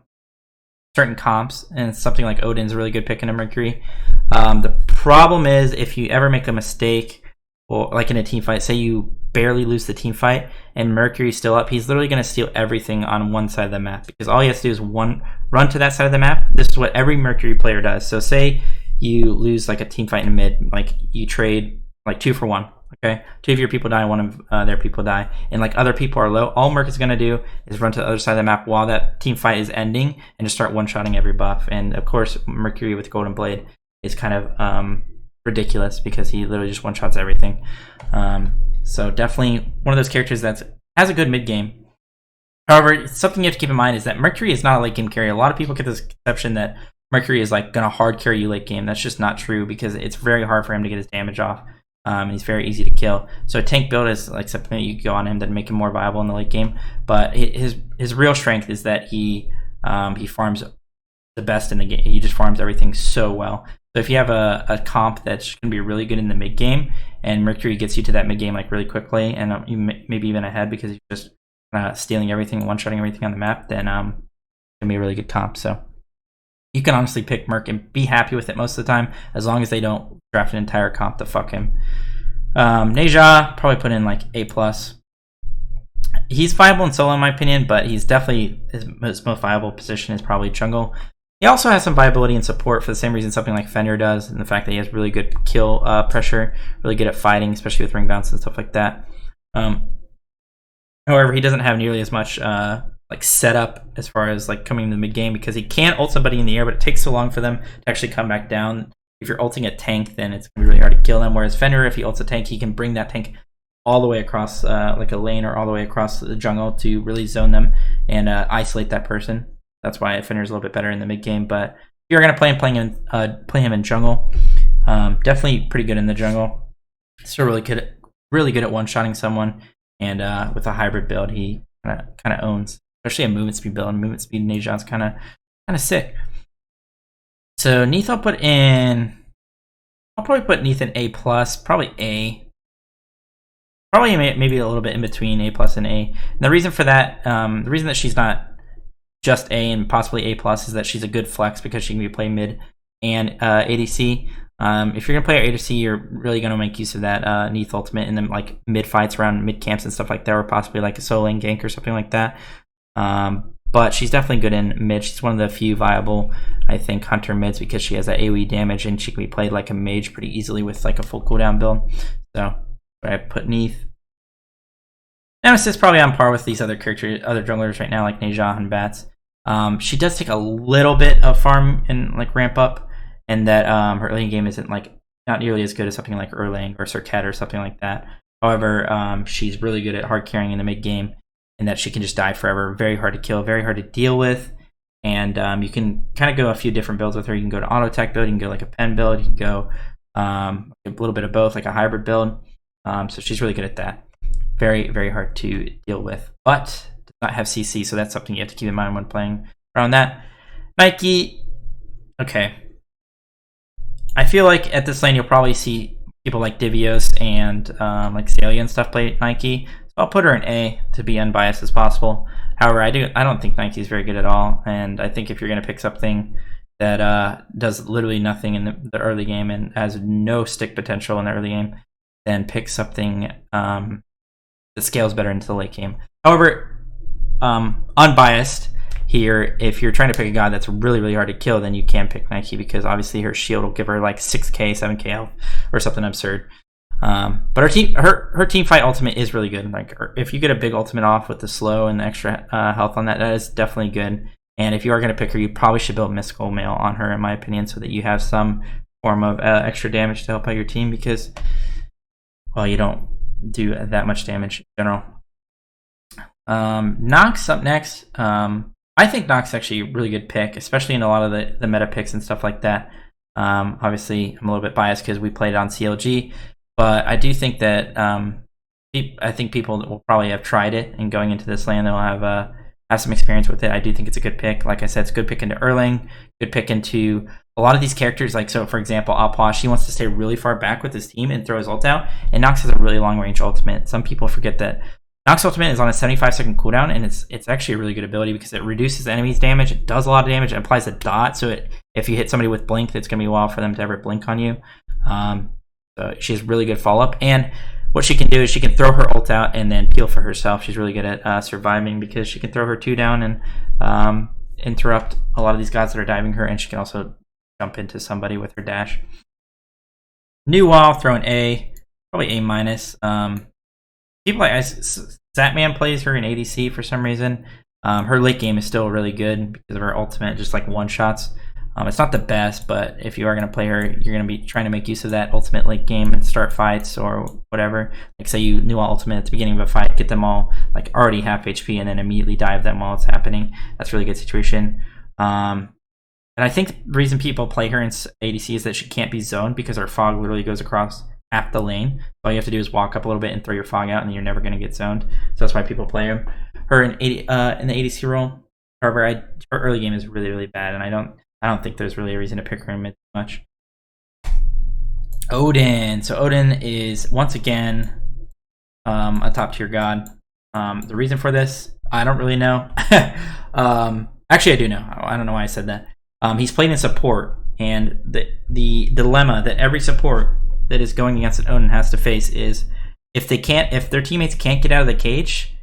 S1: certain comps, and something like Odin's a really good pick into Mercury. The problem is if you ever make a mistake, or like in a team fight, say you barely lose the team fight and Mercury's still up, he's literally going to steal everything on one side of the map because all he has to do is run to that side of the map. This is what every Mercury player does. So say you lose like a team fight in mid, like you trade like 2 for 1. Okay, 2 of your people die, 1 of their people die, and like other people are low. All Merc is going to do is run to the other side of the map while that team fight is ending and just start one-shotting every buff. And of course, Mercury with Golden Blade is kind of ridiculous because he literally just one-shots everything. So definitely one of those characters that has a good mid-game. However, something you have to keep in mind is that Mercury is not a late-game carry. A lot of people get this conception that Mercury is like going to hard carry you late game. That's just not true because it's very hard for him to get his damage off. He's very easy to kill. So a tank build is like something that you go on him that make him more viable in the late game. But his real strength is that he farms the best in the game. He just farms everything so well. So if you have a comp that's going to be really good in the mid game, and Mercury gets you to that mid game like really quickly, and you maybe even ahead because you're just stealing everything, one-shotting everything on the map, then it's going to be a really good comp. So you can honestly pick Merc and be happy with it most of the time, as long as they don't draft an entire comp to fuck him. Neja, probably put in like A+. He's viable in solo in my opinion, but he's definitely his most viable position is probably jungle. He also has some viability and support for the same reason something like Fenrir does, and the fact that he has really good kill pressure, really good at fighting, especially with ring bounce and stuff like that. However, he doesn't have nearly as much like setup as far as like coming into the mid game because he can't ult somebody in the air, but it takes so long for them to actually come back down. If you're ulting a tank, then it's gonna be really hard to kill them. Whereas Fenrir, if he ults a tank, he can bring that tank all the way across like a lane or all the way across the jungle to really zone them and isolate that person. That's why Fenrir's a little bit better in the mid game. But if you're gonna play him in jungle, definitely pretty good in the jungle. Still really good at one-shotting someone, and with a hybrid build, he kind of owns. Especially a movement speed build, and movement speed Neja's kind of sick. So Neath I'll probably put Neath in A+, probably A. probably maybe a little bit in between A plus and A. And the reason for that, the reason that she's not just A and possibly A plus is that she's a good flex because she can be played mid and ADC. If you're gonna play her ADC, you're really gonna make use of that Neath ultimate in them like mid fights around mid camps and stuff like that, or possibly like a solo lane gank or something like that. But she's definitely good in mid. She's one of the few viable, I think, hunter mids because she has that AoE damage and she can be played like a mage pretty easily with like a full cooldown build. So I put Neath. Nemesis probably on par with these other characters, other junglers right now, like Nejah and Bats. She does take a little bit of farm and like ramp up, and that her lane game isn't like not nearly as good as something like Erlang or Serket or something like that. However, she's really good at hard carrying in the mid game, and that she can just die forever. Very hard to kill, very hard to deal with, and you can kind of go a few different builds with her. You can go to auto attack build, you can go like a pen build, you can go a little bit of both, like a hybrid build. So she's really good at that. Very, very hard to deal with, but does not have CC, so that's something you have to keep in mind when playing around that. Nike, okay. I feel like at this lane you'll probably see people like Divios and like Salia and stuff play Nike. So I'll put her in A to be unbiased as possible. However, I don't think Nike is very good at all, and I think if you're gonna pick something that does literally nothing in the early game and has no stick potential in the early game, then pick something that scales better into the late game. However, unbiased here, if you're trying to pick a god that's really, really hard to kill, then you can pick Nike because obviously her shield will give her like 6k, 7k health or something absurd. But her team fight ultimate is really good. Like if you get a big ultimate off with the slow and the extra health on that, that is definitely good. And if you are going to pick her, you probably should build Mystical Mail on her, in my opinion, so that you have some form of extra damage to help out your team because, well, you don't do that much damage in general. Nox up next. I think Nox is actually a really good pick, especially in a lot of the meta picks and stuff like that. Obviously, I'm a little bit biased because we played it on CLG, but I do think that I think people will probably have tried it, and going into this lane, they'll have some experience with it. I do think it's a good pick. Like I said, it's a good pick into Erlang, good pick into a lot of these characters. Like, so for example, Alpash, he wants to stay really far back with his team and throw his ult out, and Nox has a really long range ultimate. Some people forget that Nox ultimate is on a 75-second cooldown, and it's actually a really good ability because it reduces enemies' damage, it does a lot of damage, it applies a dot, so if you hit somebody with blink, it's going to be a while for them to ever blink on you. So she has really good follow-up, and what she can do is she can throw her ult out and then peel for herself. She's really good at surviving because she can throw her 2 down and interrupt a lot of these guys that are diving her, and she can also jump into somebody with her dash. New wall, throw an A, probably A minus. People like Satman plays her in ADC for some reason. Her late game is still really good because of her ultimate, just like one shots. It's not the best, but if you are going to play her, you're going to be trying to make use of that ultimate late game and start fights or whatever. Like say you knew all ultimate at the beginning of a fight, get them all like already half HP and then immediately dive them while it's happening. That's a really good situation. And I think the reason people play her in ADC is that she can't be zoned because her fog literally goes across half the lane. All you have to do is walk up a little bit and throw your fog out, and you're never going to get zoned. So that's why people play her in the ADC role. However, her early game is really, really bad, and I don't think there's really a reason to pick her in mid much. Odin. So Odin is once again a top tier god. The reason for this, I don't really know. Actually, I do know. I don't know why I said that. He's played in support, and the dilemma that every support that is going against an Odin has to face is if their teammates can't get out of the cage,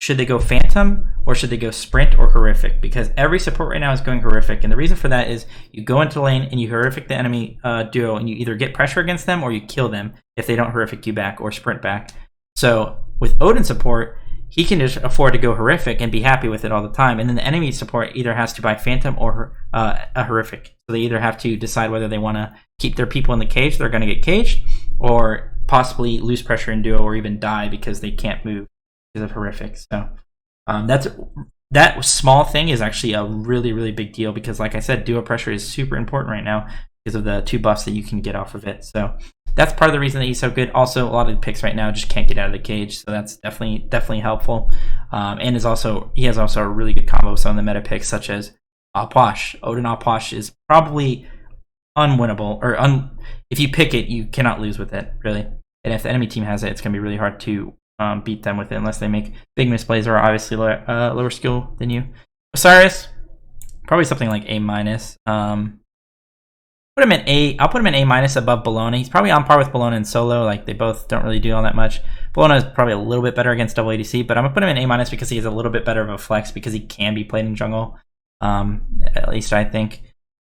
S1: should they go Phantom or should they go Sprint or Horrific? Because every support right now is going Horrific, and the reason for that is you go into lane and you Horrific the enemy duo, and you either get pressure against them or you kill them if they don't Horrific you back or Sprint back. So with Odin support, he can just afford to go Horrific and be happy with it all the time, and then the enemy support either has to buy Phantom or a Horrific. So they either have to decide whether they want to keep their people in the cage, they're going to get caged, or possibly lose pressure in duo or even die because they can't move because of Horrific. So that small thing is actually a really, really big deal because, like I said, duo pressure is super important right now because of the 2 buffs that you can get off of it. So that's part of the reason that he's so good. Also, a lot of the picks right now just can't get out of the cage, so that's definitely helpful. And he has also a really good combo with some of the meta picks, such as Alpash. Odin Alpash is probably unwinnable, or if you pick it, you cannot lose with it, really. and if the enemy team has it, it's going to be really hard to beat them with it unless they make big misplays or are obviously lower skill than you. Osiris, probably something like A-. Put him in A. I'll put him in A- above Bologna. He's probably on par with Bologna and solo. Like, they both don't really do all that much. Bologna is probably a little bit better against double ADC, but I'm gonna put him in A- because he has a little bit better of a flex because he can be played in jungle. At least I think.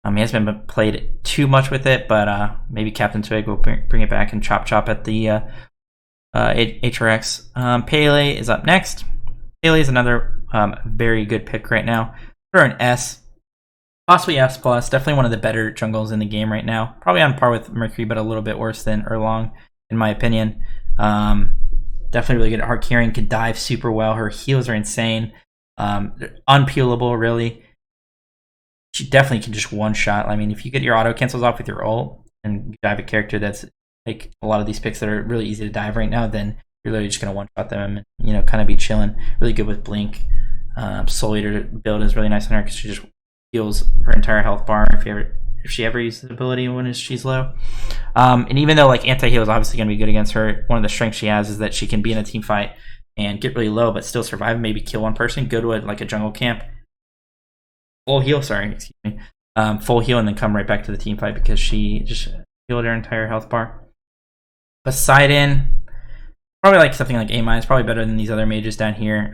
S1: He hasn't been played too much with it, but maybe Captain Twig will bring it back and chop at the HRX. Pele is up next. Pele is another very good pick right now. For an S. Possibly S+, definitely one of the better jungles in the game right now. Probably on par with Mercury, but a little bit worse than Erlong, in my opinion. Definitely really good at hard carrying, can dive super well. Her heals are insane. Unpeelable, really. She definitely can just one-shot. I mean, if you get your auto cancels off with your ult and you dive a character that's like a lot of these picks that are really easy to dive right now, then you're literally just going to one-shot them and, you know, kind of be chilling. Really good with Blink. Soul Eater build is really nice on her because she just heals her entire health bar if she ever uses the ability when she's low. And even though like anti-heal is obviously going to be good against her, one of the strengths she has is that she can be in a team fight and get really low but still survive, maybe kill one person, go to a jungle camp, full heal, full heal, and then come right back to the team fight because she just healed her entire health bar. Poseidon, probably like something like A-, probably better than these other mages down here.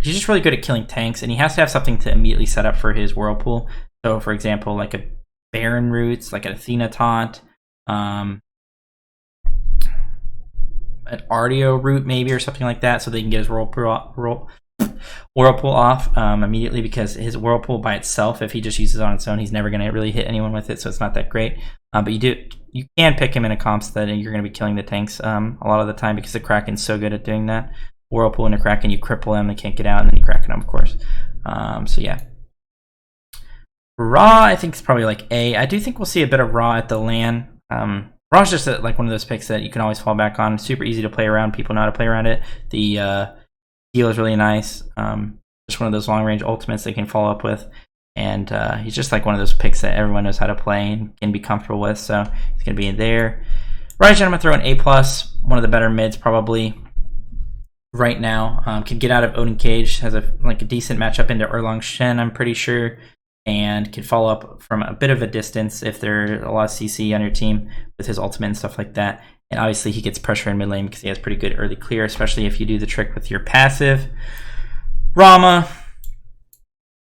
S1: He's just really good at killing tanks, and he has to have something to immediately set up for his whirlpool. So, for example, like a Baron Roots, like an Athena Taunt, an Ardeo Root maybe, or something like that, so they can get his whirlpool off immediately, because his whirlpool by itself, if he just uses it on its own, he's never going to really hit anyone with it, so it's not that great. But you can pick him in a comps that you're going to be killing the tanks a lot of the time, because the Kraken's so good at doing that. Whirlpool into Kraken, you cripple them, they can't get out, and then you Kraken them, of course. So yeah. Ra, I think, is probably like A. I do think we'll see a bit of Ra at the LAN. Ra's just like one of those picks that you can always fall back on. Super easy to play around. People know how to play around it. The heal is really nice. Just one of those long range ultimates they can follow up with. And he's just like one of those picks that everyone knows how to play and can be comfortable with. So he's going to be in there. Raijin, I'm going to throw an A+. One of the better mids probably right now. Can get out of Odin Cage. Has a decent matchup into Erlong Shen, I'm pretty sure. And can follow up from a bit of a distance if there's a lot of CC on your team with his ultimate and stuff like that. And obviously he gets pressure in mid lane because he has pretty good early clear, especially if you do the trick with your passive. Rama,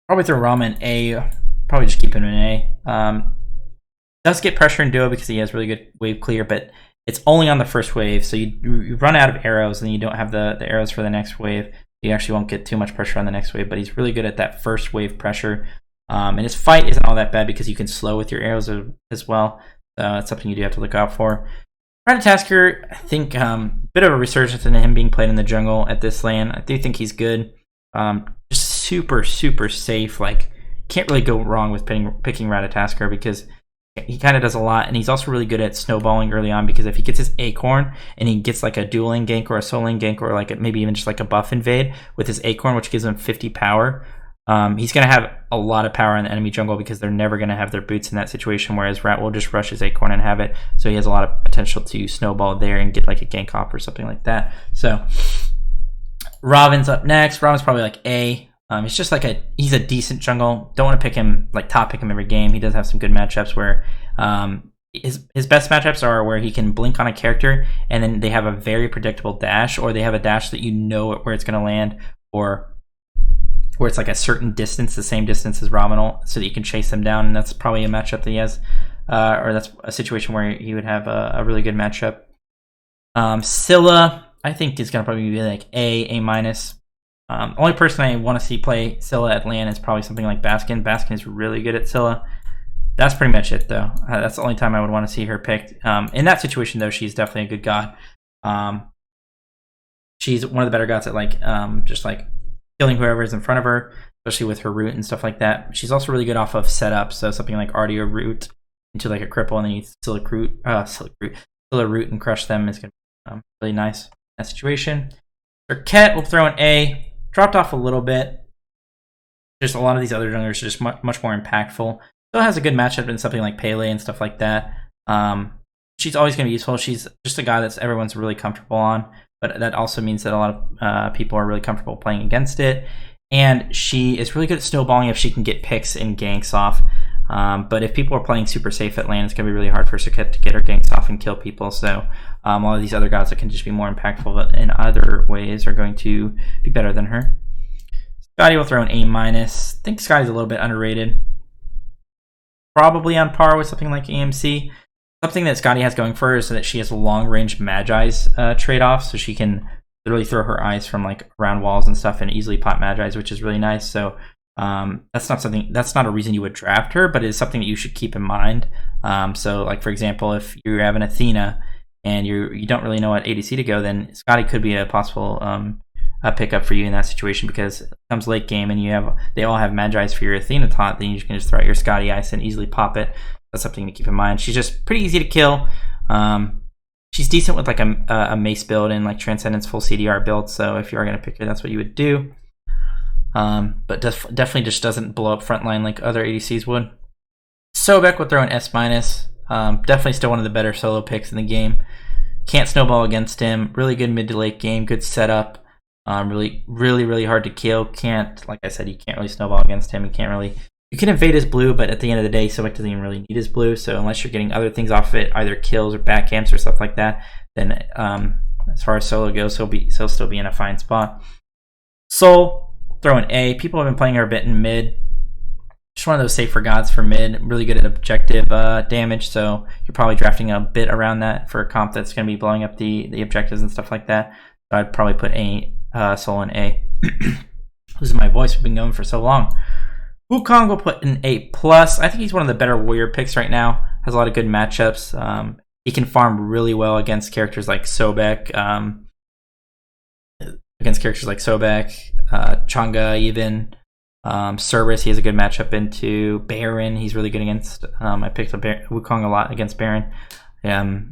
S1: probably throw Rama in A. Probably just keep him in A. Does get pressure in duo because he has really good wave clear, but it's only on the first wave, so you run out of arrows and you don't have the arrows for the next wave. You actually won't get too much pressure on the next wave, but he's really good at that first wave pressure. And his fight isn't all that bad because you can slow with your arrows as well. So that's something you do have to look out for. Ratatasker, I think bit of a resurgence in him being played in the jungle at this LAN. I do think he's good. Just super, super safe. Like, can't really go wrong with picking Ratatasker because he kind of does a lot. And he's also really good at snowballing early on because if he gets his Acorn and he gets like a dueling gank or a soling gank or like maybe even just like a buff invade with his Acorn, which gives him 50 power, he's going to have a lot of power in the enemy jungle because they're never going to have their boots in that situation, whereas Rat will just rush his Acorn and have it. So he has a lot of potential to snowball there and get like a gank off or something like that. So Robin's up next. Robin's probably like A. He's just like he's a decent jungle. Don't want to pick him, like top pick him every game. He does have some good matchups where his best matchups are where he can blink on a character and then they have a very predictable dash, or they have a dash that you know where it's going to land, or where it's like a certain distance, the same distance as Rominal, so that you can chase them down. And that's probably a matchup that he has, or that's a situation where he would have a really good matchup. Scylla, I think is going to probably be like A-. Only person I want to see play Scylla at LAN is probably something like Baskin. Baskin is really good at Scylla. That's pretty much it, though. That's the only time I would want to see her picked. In that situation, though, she's definitely a good god. She's one of the better gods at like just like killing whoever is in front of her, especially with her root and stuff like that. She's also really good off of setup, so something like Ardeo root into like a cripple, and then you still a root and crush them is going to be really nice in that situation. Ket will throw an A. Dropped off a little bit. Just a lot of these other junglers are just much more impactful. Still has a good matchup in something like Pele and stuff like that. she's always going to be useful. She's just a god that's everyone's really comfortable on, but that also means that a lot of people are really comfortable playing against it. And she is really good at snowballing if she can get picks and ganks off. But if people are playing super safe at land, it's going to be really hard for Serket to get her ganks off and kill people. So a lot of these other gods that can just be more impactful in other ways are going to be better than her. Scotty will throw an A-. I think Scotty's a little bit underrated. Probably on par with something like AMC. Something that Scotty has going for her is that she has long-range Magi's trade-off, so she can literally throw her eyes from like around walls and stuff and easily pop Magi's, which is really nice. So that's not a reason you would draft her, but it is something that you should keep in mind. So like for example, if you have an Athena and you don't really know what ADC to go, then Scotty could be a possible pickup for you in that situation, because it comes late game and they all have Magi's for your Athena taunt, then you can just throw out your Scotty Ice and easily pop it. That's something to keep in mind. She's just pretty easy to kill. She's decent with like a mace build and like Transcendence full CDR build, so if you are going to pick her, that's what you would do. But definitely just doesn't blow up frontline like other ADCs would. Sobek would throw an S-. Definitely still one of the better solo picks in the game. Can't snowball against him. Really good mid to late game. Good setup. Really hard to kill. Like I said, you can't really snowball against him. You can invade his blue, but at the end of the day, Sobek doesn't even really need his blue. So unless you're getting other things off of it, either kills or back camps or stuff like that, then as far as solo goes, he'll still be in a fine spot. Soul, throw an A. People have been playing her a bit in mid. Just one of those safer gods for mid. Really good at objective damage, so you're probably drafting a bit around that for a comp that's going to be blowing up the objectives and stuff like that. So I'd probably put Soul in A. Losing my voice. We've been going for so long. Wukong will put an A+. I think he's one of the better warrior picks right now. Has a lot of good matchups. He can farm really well against characters like Sobek. Chang'e even. Cerberus, he has a good matchup into. Baron, he's really good against. I picked up Wukong a lot against Baron.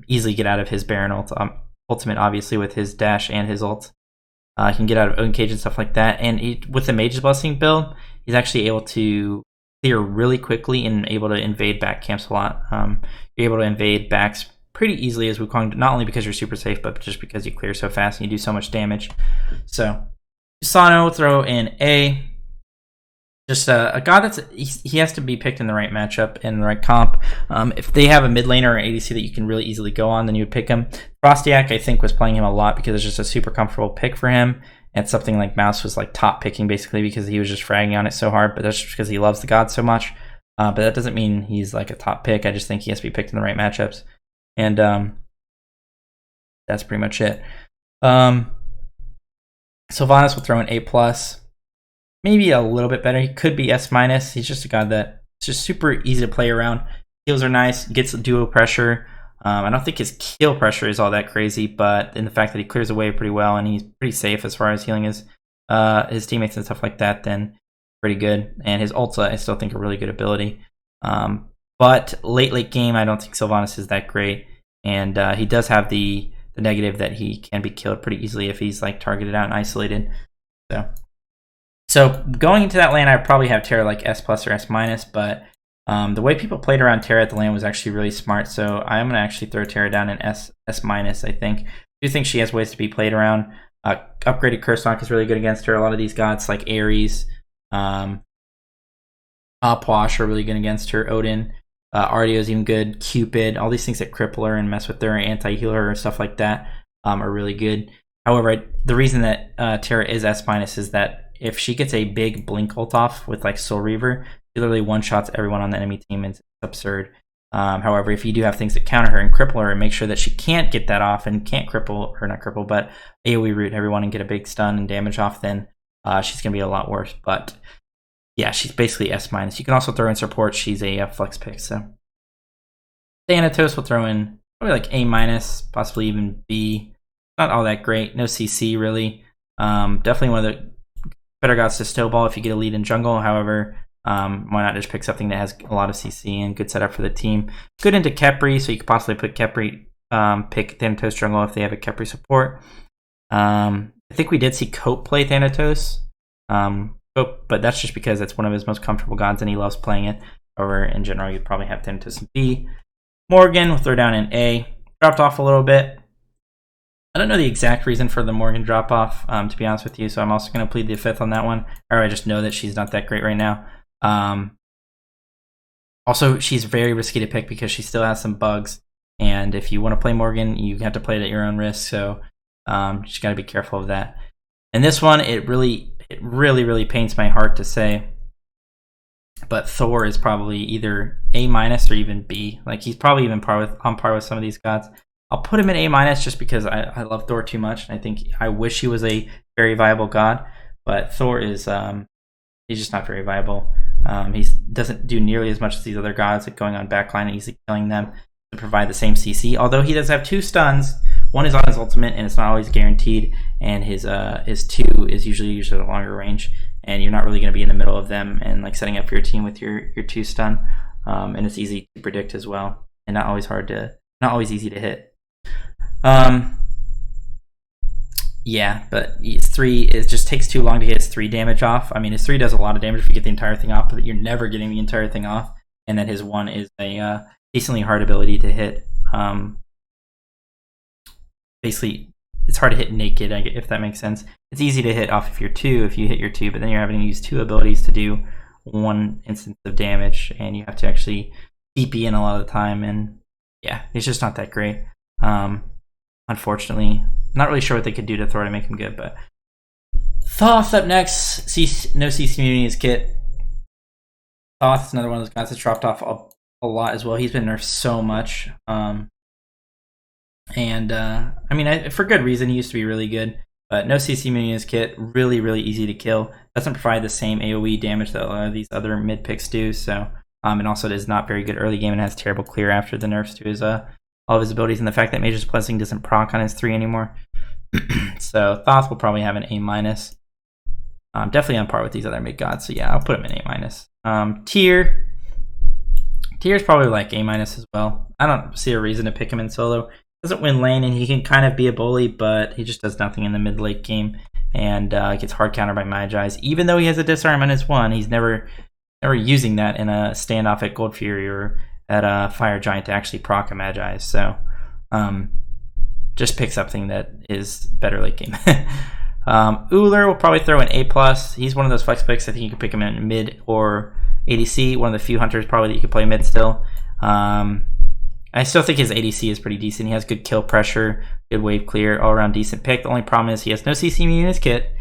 S1: Easily get out of his Baron ultimate, obviously, with his dash and his ult. He can get out of own cage and stuff like that. And with the Mage's Blessing build, he's actually able to clear really quickly and able to invade back camps a lot. You're able to invade backs pretty easily as Wukong, not only because you're super safe, but just because you clear so fast and you do so much damage. So, Sano, throw in A. Just a god he has to be picked in the right matchup and the right comp. If they have a mid laner or ADC that you can really easily go on, then you would pick him. Frostiak, I think, was playing him a lot because it's just a super comfortable pick for him. And something like Mouse was like top picking basically because he was just fragging on it so hard, but that's just because he loves the god so much. But that doesn't mean he's like a top pick. I just think he has to be picked in the right matchups. And that's pretty much it. Sylvanas will throw an A+. Maybe a little bit better. He could be S-. He's just a god that's just super easy to play around. Heals are nice, gets duo pressure. I don't think his kill pressure is all that crazy, but in the fact that he clears away pretty well and he's pretty safe as far as healing his teammates and stuff like that, then pretty good. And his ulta, I still think, a really good ability. But late game, I don't think Sylvanas is that great. And he does have the negative that he can be killed pretty easily if he's like targeted out and isolated. So going into that lane, I'd probably have Terra like S+ or S-, but the way people played around Terra at the lane was actually really smart. So I'm going to actually throw Terra down in S-, I think. I do think she has ways to be played around. Upgraded Curse Knock is really good against her. A lot of these gods like Ares, Opwash are really good against her. Odin, Ardio is even good. Cupid, all these things that cripple her and mess with her, anti-heal her, stuff like that are really good. However, the reason that Terra is S- is that if she gets a big blink ult off with like Soul Reaver, she literally one-shots everyone on the enemy team. It's absurd. However, if you do have things that counter her and cripple her and make sure that she can't get that off and can't cripple, or not cripple, but AoE root everyone and get a big stun and damage off, then she's going to be a lot worse. But yeah, she's basically S-. You can also throw in support. She's a flex pick. So Thanatos will throw in probably like A-, possibly even B. Not all that great. No CC really. Definitely one of the better gods to snowball if you get a lead in jungle. However, why not just pick something that has a lot of CC and good setup for the team. Good into Khepri, so you could possibly put Khepri, pick Thanatos jungle if they have a Khepri support. I think we did see Cope play Thanatos, but that's just because it's one of his most comfortable gods and he loves playing it. Or in general, you'd probably have Thanatos in B. Morgan will throw down an A. dropped off a little bit. I don't know the exact reason for the Morgan drop off, to be honest with you, so I'm also going to plead the fifth on that one. Or I just know that she's not that great right now. Also, she's very risky to pick because she still has some bugs, and if you want to play Morgan, you have to play it at your own risk, so you just got to be careful of that. And this one, it really pains my heart to say, but Thor is probably either A- or even B. Like, he's probably even on par with some of these gods. I'll put him in A- just because I love Thor too much, and I wish he was a very viable god, but Thor is he's just not very viable. He doesn't do nearly as much as these other gods, like going on backline and easily killing them to provide the same CC. Although he does have 2 stuns. One is on his ultimate, and it's not always guaranteed. And his 2 is usually a longer range, and you're not really going to be in the middle of them and like setting up for your team with your 2 stun. And it's easy to predict as well, and not always easy to hit. Yeah, but his 3, it just takes too long to get his 3 damage off. I mean, his 3 does a lot of damage if you get the entire thing off, but you're never getting the entire thing off. And then his 1 is a decently hard ability to hit. Basically, it's hard to hit naked, if that makes sense. It's easy to hit off of your 2 if you hit your 2, but then you're having to use 2 abilities to do 1 instance of damage, and you have to actually TP in a lot of the time, and yeah, it's just not that great. Unfortunately, not really sure what they could do to Thor to make him good, but Thoth up next. No CC Muni's kit. Thoth is another one of those guys that's dropped off a lot as well. He's been nerfed so much. I mean, for good reason. He used to be really good, but no CC Muni's kit. Really easy to kill. Doesn't provide the same AoE damage that a lot of these other mid picks do. So, and also it is not very good early game and has terrible clear after the nerfs to his all of his abilities, and the fact that Mage's Blessing doesn't proc on his 3 anymore. So Thoth will probably have an A-. Definitely on par with these other mid gods. So yeah, I'll put him in A-. Tier is probably like A- as well. I don't see a reason to pick him in solo. Doesn't win lane, and he can kind of be a bully, but he just does nothing in the mid-late game, and gets hard countered by Magi's. Even though he has a disarm on his 1, he's never using that in a standoff at Gold Fury or at a Fire Giant to actually proc a Magi's. So just pick something that is better late game. Uller will probably throw an A+. He's one of those flex picks. I think you can pick him in mid or ADC. One of the few hunters probably that you can play mid still. I still think his ADC is pretty decent. He has good kill pressure, good wave clear, all around decent pick. The only problem is he has no CC in his kit,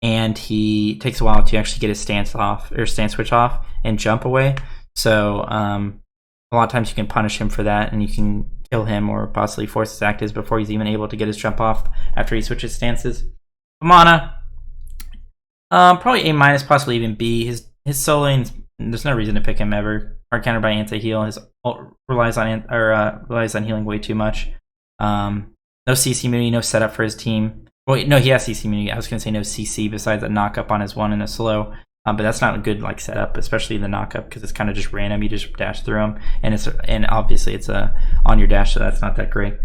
S1: and he takes a while to actually get his stance switch off and jump away. So a lot of times you can punish him for that, and you can kill him or possibly force his actives before he's even able to get his jump off after he switches stances. Mana, probably A-, possibly even B. His soloing, there's no reason to pick him ever. Hard countered by anti-heal. His ult relies on healing way too much. No CC Muni, no setup for his team. Well, no, he has CC Muni. I was going to say no CC besides a knock-up on his 1 and a slow. But that's not a good setup, especially the knock-up, because it's kind of just random. You just dash through them, and obviously it's on your dash, so that's not that great.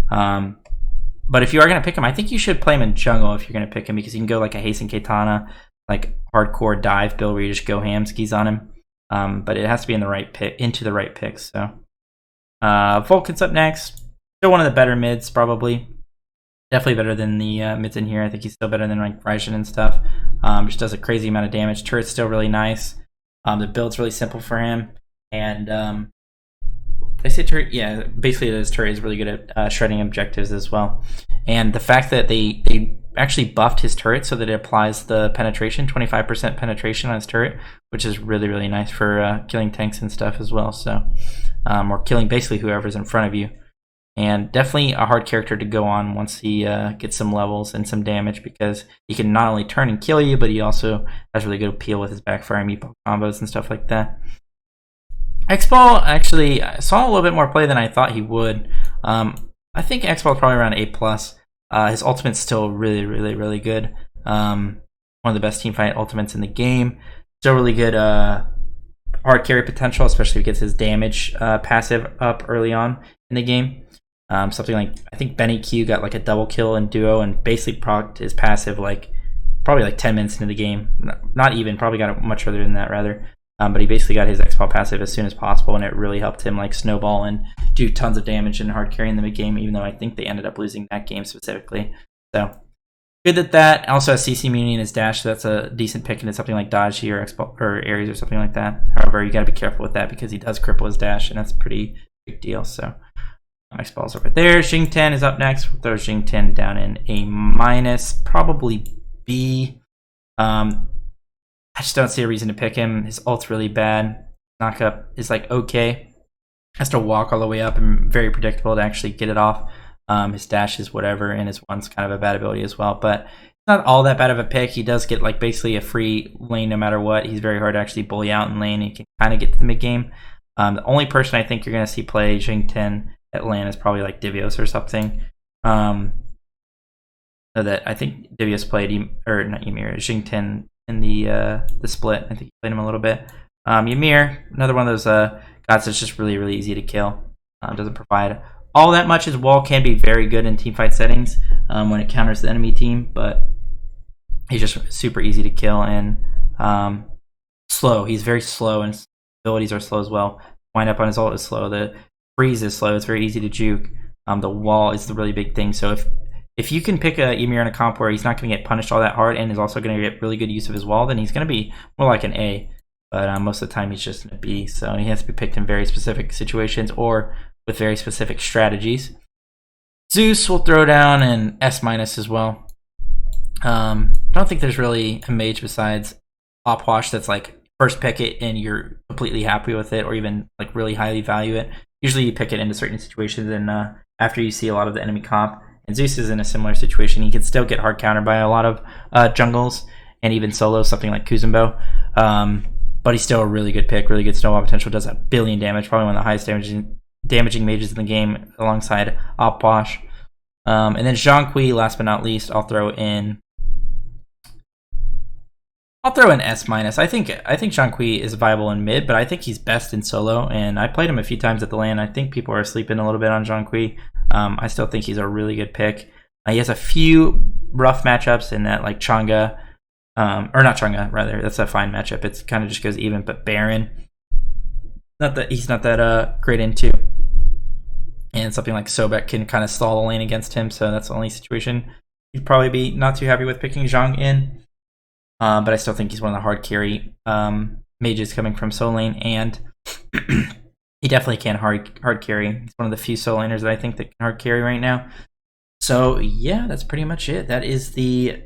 S1: But if you are going to pick him, I think you should play him in jungle if you're going to pick him, because you can go like a Hasten Katana, like hardcore dive build where you just go ham skis on him. But it has to be in the right pick, into the right picks. So Vulcan's up next. Still one of the better mids, probably. Definitely better than the mids in here. I think he's still better than like Raijin and stuff. Just does a crazy amount of damage. Turret's still really nice. The build's really simple for him. And I say turret, yeah, basically his turret is really good at shredding objectives as well. And the fact that they actually buffed his turret so that it applies the penetration, 25% penetration on his turret, which is really nice for killing tanks and stuff as well. So, or killing basically whoever's in front of you. And definitely a hard character to go on once he gets some levels and some damage, because he can not only turn and kill you, but he also has really good appeal with his backfire meatball combos and stuff like that. X-Ball, actually, I saw a little bit more play than I thought he would. I think X-Ball is probably around A+. His ultimate's still really good. One of the best teamfight ultimates in the game. Still really good hard carry potential, especially if he gets his damage passive up early on in the game. Something like, I think Benny Q got like a double kill in duo and basically procced his passive probably 10 minutes into the game. Not even, probably got it much further than that rather. But he basically got his X-Ball passive as soon as possible, and it really helped him like snowball and do tons of damage and hard carry in the mid game, even though I think they ended up losing that game specifically. So good at that. Also has CC immunity in his dash, so that's a decent pick into something like Dodgy or X-Ball or Ares or something like that. However, you got to be careful with that because he does cripple his dash, and that's a pretty big deal. So X-Ball's over there. Jing 10 is up next. We'll throw Jing 10 down in A-, probably B. I just don't see a reason to pick him. His ult's really bad. Knockup is like okay. Has to walk all the way up and very predictable to actually get it off. His dash is whatever, and his one's kind of a bad ability as well. But not all that bad of a pick. He does get like basically a free lane no matter what. He's very hard to actually bully out in lane. He can kind of get to the mid game. The only person I think you're going to see play Jing 10 at lane is probably like Divios or something. So that I think Divios played or not Ymir, Jing 10 in the split. I think he played him a little bit. Ymir, another one of those gods that's just really, really easy to kill. Doesn't provide all that much. His wall can be very good in teamfight settings when it counters the enemy team, but he's just super easy to kill and slow. He's very slow, and his abilities are slow as well. Wind up on his ult is slow. The freeze is slow. It's very easy to juke. The wall is the really big thing. So if you can pick a Ymir in a comp where he's not going to get punished all that hard and is also going to get really good use of his wall, then he's going to be more like an A. But most of the time he's just in a B. So he has to be picked in very specific situations or with very specific strategies. Zeus will throw down an S- as well. I don't think there's really a mage besides Opwash that's like first pick it and you're completely happy with it or even like really highly value it. Usually you pick it into certain situations and after you see a lot of the enemy comp. And Zeus is in a similar situation. He can still get hard countered by a lot of jungles and even solo, something like Kuzumbo. But he's still a really good pick, really good snowball potential, does a billion damage, probably one of the highest damaging mages in the game alongside Opwash. And then Zhonghui, last but not least, I'll throw in S-. I think Zhonghui is viable in mid, but I think he's best in solo, and I played him a few times at the LAN. I think people are sleeping a little bit on Zhonghui. I still think he's a really good pick. He has a few rough matchups in that, like Chang'e, or not Chang'e, rather. That's a fine matchup. It kind of just goes even, but Baron, he's not that great into. And something like Sobek can kind of stall the lane against him, so that's the only situation you'd probably be not too happy with picking Zhang in. But I still think he's one of the hard carry mages coming from solo lane, and he definitely can hard carry. He's one of the few solo laners that I think that can hard carry right now. So yeah, that's pretty much it. That is the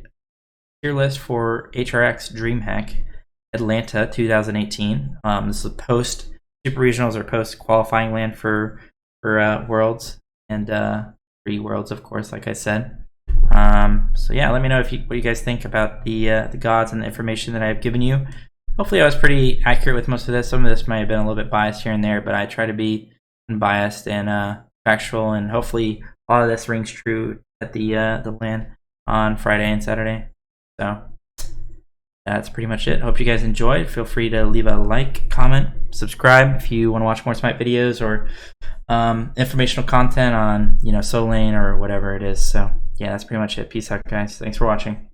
S1: tier list for HRX DreamHack Atlanta 2018. This is post Super Regionals or post qualifying LAN for Worlds and pre-Worlds, of course, like I said. So yeah, let me know what you guys think about the gods and the information that I've given you. Hopefully I was pretty accurate with most of this. Some of this might have been a little bit biased here and there, but I try to be unbiased and factual, and hopefully a lot of this rings true at the LAN on Friday and Saturday. So that's pretty much it. Hope you guys enjoyed. Feel free to leave a like, comment, subscribe if you want to watch more Smite videos or informational content on solo lane or whatever it is. So yeah, that's pretty much it. Peace out, guys. Thanks for watching.